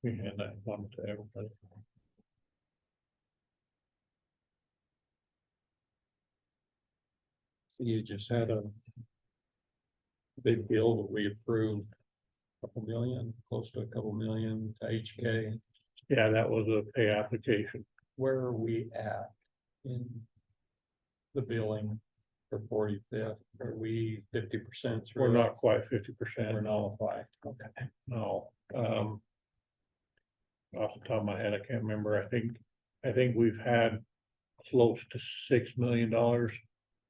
We hand that one to everybody. You just had a big bill that we approved. Couple million, close to a couple million to HK. Yeah, that was a pay application. Where are we at in the billing for 45th? Are we 50% through? We're not quite We're 50%. nullified. Okay. No. Off the top of my head, I can't remember. I think we've had close to $6 million,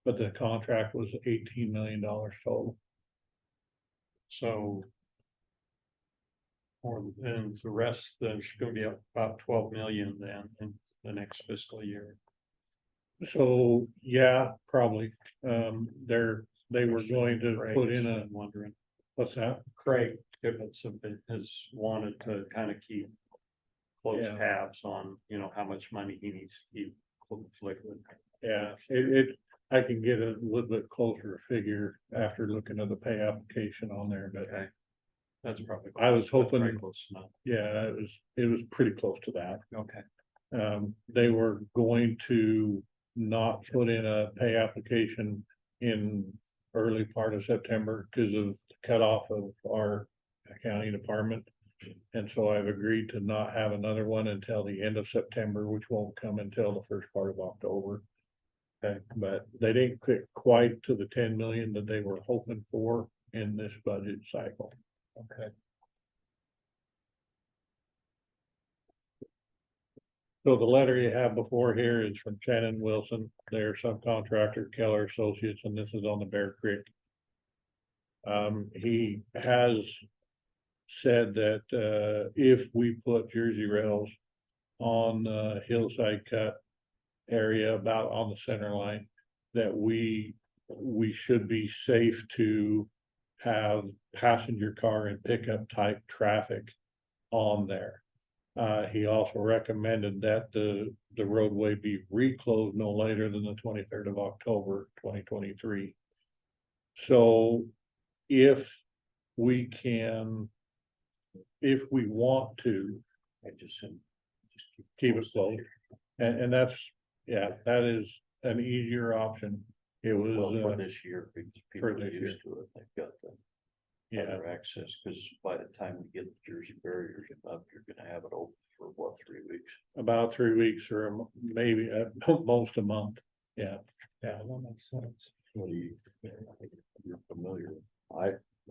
but the contract was $18 million total. So. More than the rest, there's gonna be about 12 million then in the next fiscal year. So, yeah, probably. They were going to put in a, I'm wondering, what's that? Craig Tibbetts has wanted to kind of keep close Yeah. tabs on, you know, how much money he needs to keep liquid. Yeah, I can get a little bit closer figure after looking at the pay application on there, but Okay. That's probably. I was that's hoping- very close enough. yeah, it was pretty close to that. Okay. They were going to not put in a pay application in early part of September because of the cutoff of our county department. And so I've agreed to not have another one until the end of September, which won't come until the first part of October. Okay, but they didn't get quite to the 10 million that they were hoping for in this budget cycle. Okay. So the letter you have before here is from Shannon Wilson, their subcontractor Keller Associates, and this is on the Bear Creek. He has said that, if we put Jersey rails on the hillside cut area about on the center line, that we should be safe to have passenger car and pickup type traffic on there. He also recommended that the roadway be reclosed no later than the 23rd of October, 2023. So if we want to, I just keep it closed, and that's, yeah, that is an easier option. It was, Well, for this year, because people for are this used to it, they've got the yeah, other access, because by the time we get the Jersey barriers up, you're gonna have it open for what, 3 weeks? about 3 weeks or maybe at most a month. Yeah, Yeah, that makes sense. What do you, you're familiar with?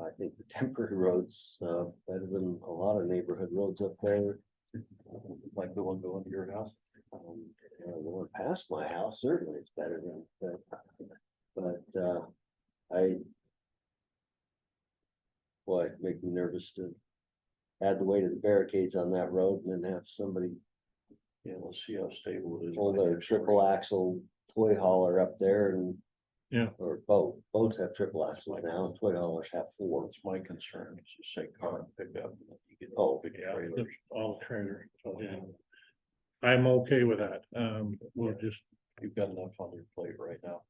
I think the temporary roads, better than a lot of neighborhood roads up there. Like the one going to your house? The one past my house, certainly it's better than, but, boy, it'd make me nervous to add the weight of the barricades on that road and then have somebody Yeah, let's see how stable it is. pull their triple axle toy hauler up there and. Yeah. Or boats have triple axles now, and toy haulers have four. What's my concern is you say car and pickup, and then you get Oh, big yeah, trailers. all trailers. So, Yeah. I'm okay with that. We'll just, You've got enough on your plate right now.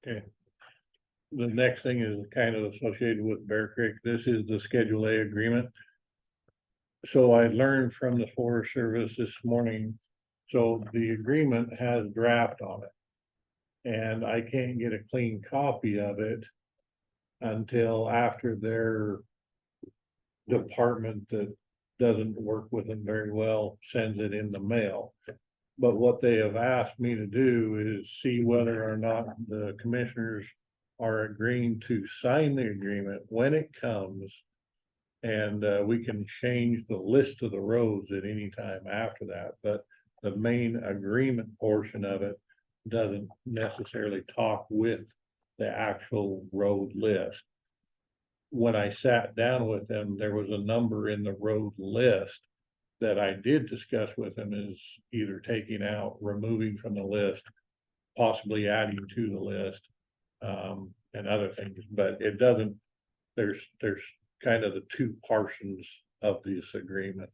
okay. The next thing is kind of associated with Bear Creek. This is the Schedule A agreement. So I learned from the Forest Service this morning, so the agreement has draft on it. And I can't get a clean copy of it until after their department that doesn't work with them very well sends it in the mail. But what they have asked me to do is see whether or not the commissioners are agreeing to sign the agreement when it comes. And we can change the list of the roads at any time after that, but the main agreement portion of it doesn't necessarily talk with the actual road list. When I sat down with them, there was a number in the road list that I did discuss with them, is either taking out, removing from the list, possibly adding to the list, and other things, but it doesn't, there's kind of the two portions of this agreement.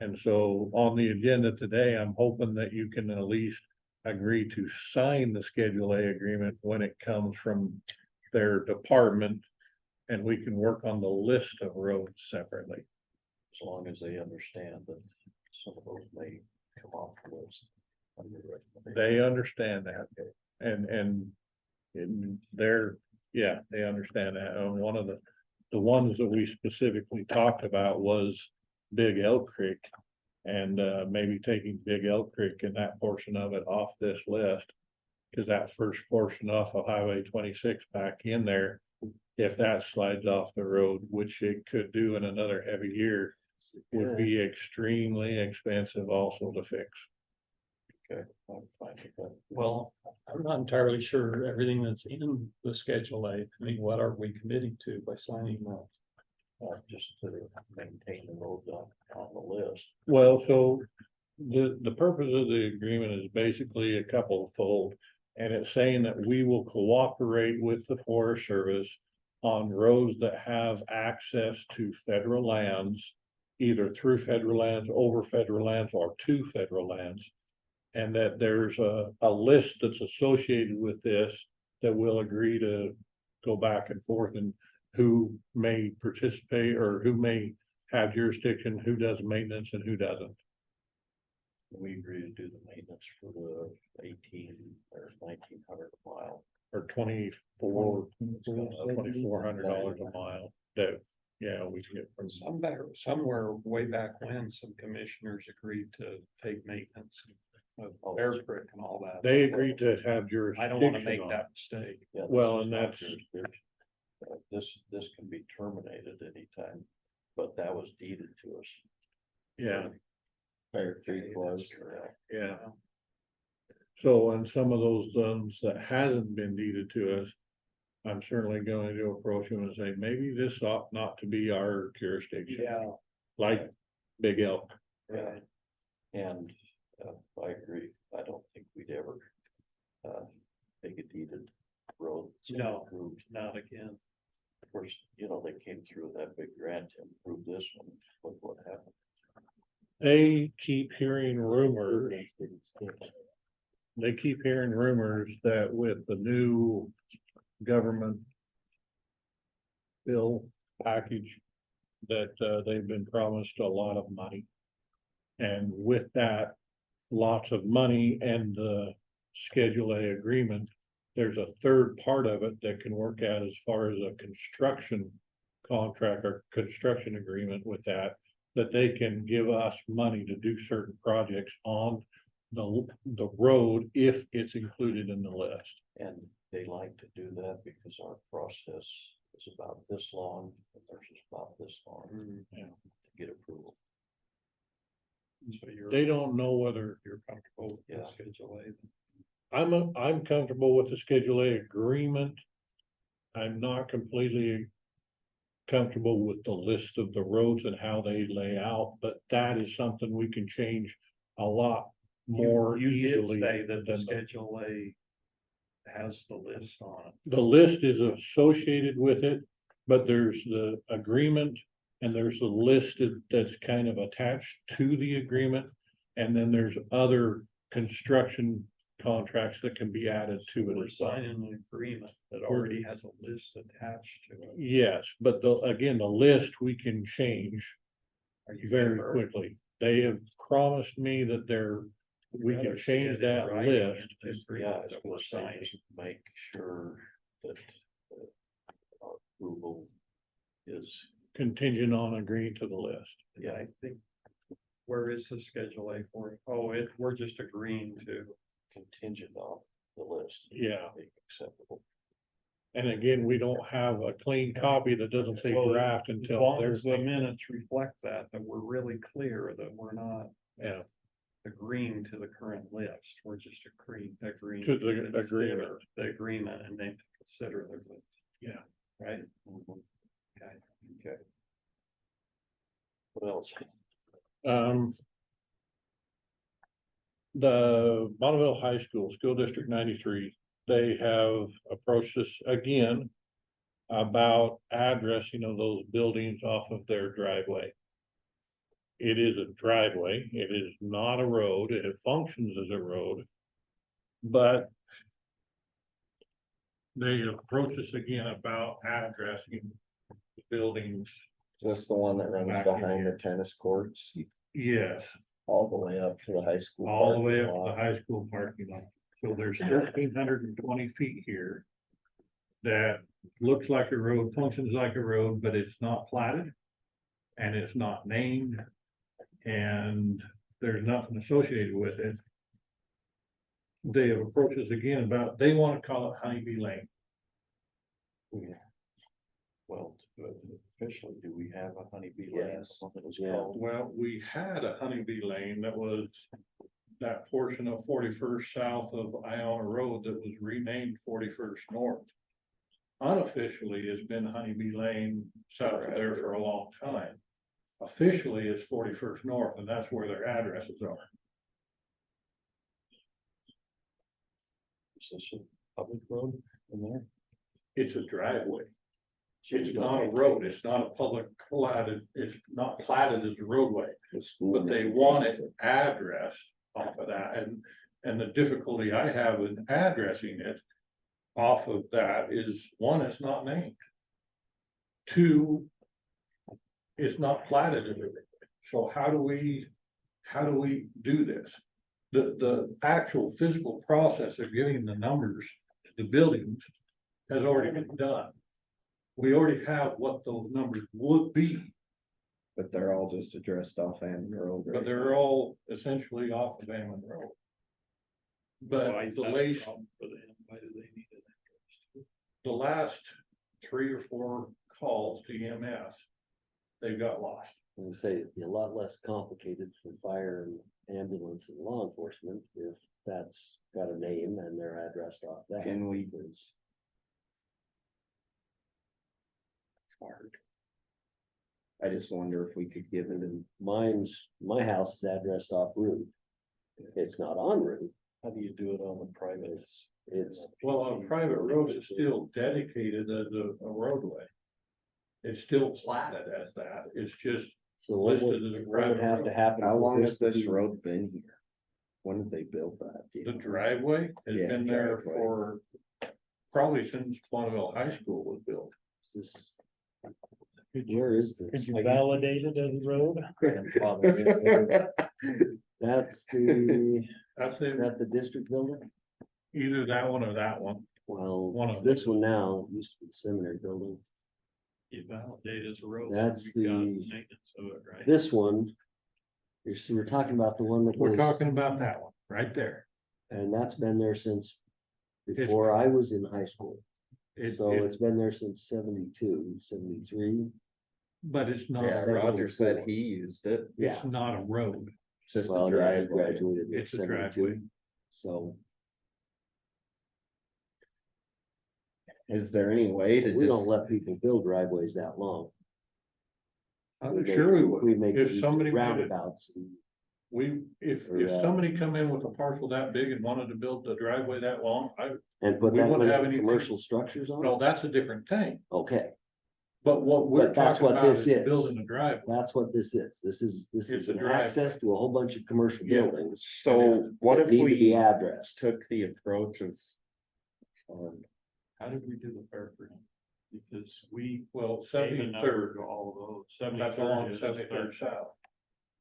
And so on the agenda today, I'm hoping that you can at least agree to sign the Schedule A agreement when it comes from their department. And we can work on the list of roads separately. As long as they understand that some of those may come off the list. They understand that. And they're, yeah, they understand that. And one of the ones that we specifically talked about was Big Elk Creek. And maybe taking Big Elk Creek and that portion of it off this list. Cause that first portion off of Highway 26 back in there, if that slides off the road, which it could do in another heavy year, would be extremely expensive also to fix. Okay, I'm fine with that. Well, I'm not entirely sure everything that's in the Schedule A. I mean, what are we committing to by signing that? Just to maintain the roads on the list. Well, so the purpose of the agreement is basically a couple fold. And it's saying that we will cooperate with the Forest Service on roads that have access to federal lands, either through federal lands, over federal lands, or to federal lands. And that there's a list that's associated with this that we'll agree to go back and forth and who may participate or who may have jurisdiction, who does maintenance and who doesn't. We agree to do the maintenance for the 18 or 1900 a mile. Or $2,400 a mile that, yeah, we can get from. Somewhere way back when, some commissioners agreed to take maintenance of Bear Creek and all that. They agreed to have I jurisdiction. don't wanna make on that mistake. Yeah, this Well, is and not that's- jurisdiction. This can be terminated anytime, but that was deeded to us. Yeah, Fire Creek was. yeah. So on some of those ones that hasn't been deeded to us, I'm certainly going to approach them and say, maybe this ought not to be our jurisdiction. Yeah. Like Big Elk. Right. And I agree. I don't think we'd ever take a deeded road. that's No. approved. Not again. Of course, they came through that big grant to improve this one. Look what happened. They keep hearing rumors. They keep hearing rumors that with the new government bill package, that they've been promised a lot of money. And with that, lots of money and the Schedule A agreement, there's a third part of it that can work out as far as a construction contract or construction agreement with that they can give us money to do certain projects on the road if it's included in the list. And they like to do that because our process is about this long, and theirs is about this long. Yeah. To get approval. So They don't know whether you're comfortable with the Yeah. Schedule A. I'm comfortable with the Schedule A agreement. I'm not completely comfortable with the list of the roads and how they lay out, but that is something we can change a lot more You did easily. say that the than Schedule A has the list on it. The list is associated with it, but there's the agreement and there's the listed that's kind of attached to the agreement. And then there's other construction contracts that can be added to it. We're as well. signing an agreement that already has a list attached to it. Yes, but again, the list we can change Are you very sure? quickly. They have promised me that we Better can see change it in that writing in list. the Yeah, agreement I was that gonna we're say, signing. just make sure that our approval is, Contingent on agreeing to the list. Yeah, I think, where is the Schedule A for? Oh, we're just agreeing to. contingent on the list. Yeah. Being acceptable. And again, we don't have a clean copy that doesn't say Well, draft As until long there's as the minutes reflect that we're really clear that we're not yeah, agreeing to the current list. We're just agreeing to the consider agreement. The agreement and then to consider the list. Yeah. Right? Mhm. Okay. Okay. What else? The Bonneville High School, School District 93, they have approached us again about addressing of those buildings off of their driveway. it is a driveway, it is not a road, it functions as a road. But they approach us again about addressing buildings. Just the one that runs Back in behind the here. tennis courts, Yes, all the way up to the high school. all the way parking up to lot. the high school parking lot. So there's 1,320 feet here. That looks like a road, functions like a road, but it's not platted. And it's not named. And there's nothing associated with it. They have approached us again about, they want to call it Honeybee Lane. Well, officially, do we have a Honeybee Lane? Yes. What it was Yeah. called? Well, we had a Honeybee Lane that was that portion of 41st south of Iona Road that was renamed 41st North. Unofficially, it's been Honeybee Lane south of there for a long time. Officially, it's 41st North, and that's where their addresses are. Is this a public road in there? It's a driveway. It's not a road, it's not a public platted, it's not platted as a roadway. The school But they name. want it addressed off of that, and the difficulty I have in addressing it. Off of that is, one, it's not named. Two. It's not platted as a roadway. So how do we do this? The actual physical process of giving the numbers to the buildings has already been done. We already have what those numbers would be. But they're all just addressed off Hammond Road. But right they're all essentially off of Hammond Road. But Why is the that a last, problem for them? Why do they need it? the last 3 or 4 calls to EMS, they've got lost. I say it'd be a lot less complicated for fire and ambulance and law enforcement if that's got a name and they're addressed off that. Can we- Because It's hard. I just wonder if we could give it in. my house is addressed off route. It's not on route, How do you do it on the private? it's, Well, on a private road, it's still dedicated as a roadway. It's still platted as that, it's just so what listed would, as a what would private have to road. happen? How for long has to this be- road been here? When did they build that? Do you The know? driveway has Yeah, been there driveway. for probably since Bonneville High School was built. This- Could you, Where is this? could you validate it as a road? That's the, That's is it, that the district building? either that one or that one. Well, One of this one now used to be the seminary building. You validate as a road. That's we've got the- Maintenance of it, right? This one, we're talking about the one that We're was, talking about that one, right there. and that's been there since before I was in high school. It- So it- it's been there since 72, 73. But it's not, Yeah, a road. Roger said he used it. It's not a road, It's just a Well, yeah, he driveway. graduated in it's a 72. driveway. So Is there any way to we don't just, let people build driveways that long. I'm sure we would, We make if these somebody made it, roundabouts. And if Or, somebody come in with a parcel that big and wanted to build a driveway that long, And put We that wouldn't have many anything- commercial structures on no, it? that's a different thing. Okay, But what we're But that's talking what about this is is. building a driveway. that's what this is. This It's is a an driveway. access to a whole bunch of commercial Yeah. buildings. so what that if need to be we addressed? took the approach of? How did we do the Fairfield? Because we. Well, gave a number 73rd, to all of those. that's 73rd along is, 73rd but South.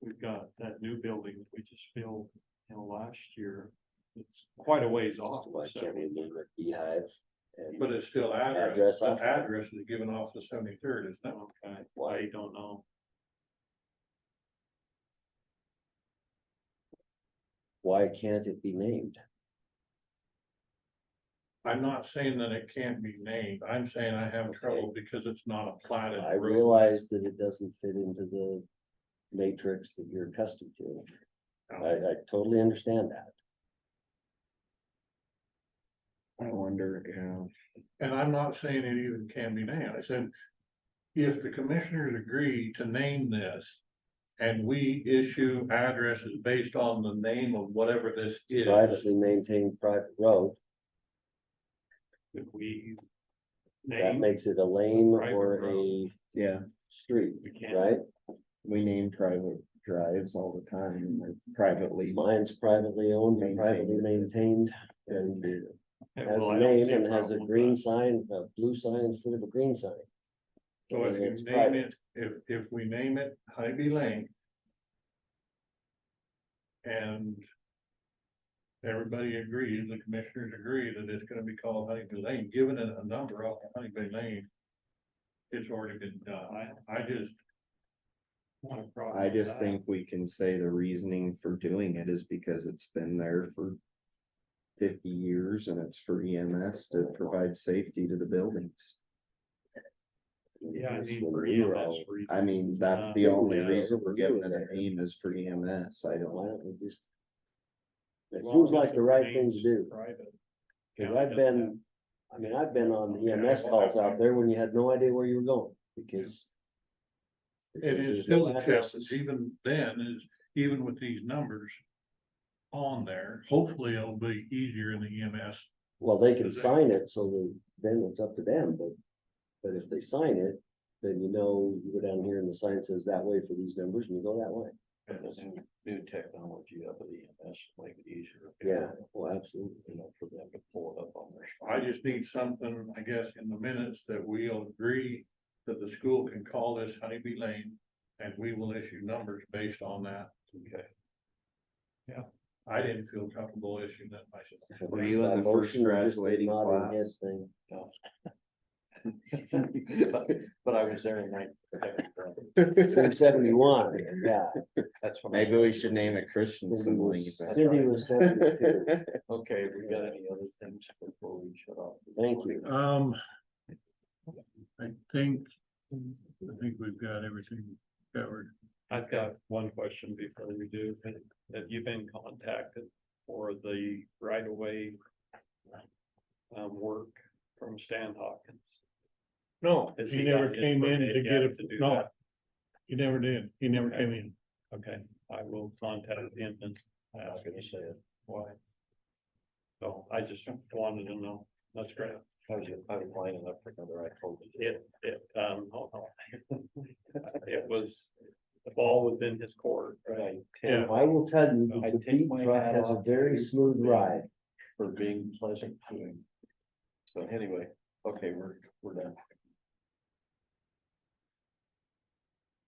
We've got that new building that we just built, last year. It's quite a ways off. I can't remember Beehive. And But it's still address, Address that off. address is given off the 73rd, isn't it? Okay, I don't know. why can't it be named? I'm not saying that it can't be named, I'm saying I have trouble because it's not a platted I road. realize that it doesn't fit into the matrix that you're accustomed to. I totally understand that. I wonder, yeah. And I'm not saying it even can be named, I said, if the commissioners agree to name this. And we issue addresses based on the name of whatever this is. Privately maintained private road, If we. that Name, makes it a lane Private or road. a Yeah, street, we can't. right? we named private drives all the time, and they're privately. Mine's privately owned and privately maintained and has a name and has a green sign, a blue sign instead of a green sign. So if And you it's name private. it, if we name it Hy-Vee Lane. And everybody agrees, the commissioners agree that it's gonna be called Hy-Vee Lane, given it a number off of Hy-Vee Lane. It's already been done, I just. want to cross I just that. think we can say the reasoning for doing it is because it's been there for 50 years and it's for EMS to provide safety to the buildings. Yeah, I mean, When for we were EMS all- reasons. I mean, that's the only Yeah. reason we're giving it a name is for EMS. I Why don't. don't we just? It As long seems as like it the right thing remains to do, private. cause County I've doesn't been, I mean, I've been on EMS calls out there when you had no idea where you were going, because. It because is there's still no a addresses. challenge, even then, is even with these numbers. On there, hopefully it'll be easier in the E EMS. Well, they can sign it, so then it's up to them, but if they sign it, then you know, you go down here and the sign says that way for these numbers, and you go that way. And the new technology of the EMS to make it easier. Yeah, well, absolutely. You know, for them to pull it up on their. I just need something, I guess, in the minutes that we'll agree that the school can call this Honeybee Lane. And we will issue numbers based on that. Okay. Yeah, I didn't feel comfortable issuing that myself. Were you in That the first motion or just a graduating nodding head class? thing? No. But I was there in 71, yeah. That's when. Maybe we should name it Christensen Lane. Cindy was 72. Okay, we got any other things before we shut off? Thank you. I think we've got everything covered. I've got one question before we do. Have you been contacted for the right of way? Work from Stan Hawkins? No, Has he he never got his came in permit to yet get it, to do no, that? he never did, he never came in. Okay, I will contact him and ask him why. So I just wanted to know. That's great. I was lining up for another, I told you. Hold on. It was, the ball was in his court, right? Yeah. I will tell you, I the take beat my truck hat has a off very to smooth you. ride. For being pleasant to him. So anyway, okay, we're done.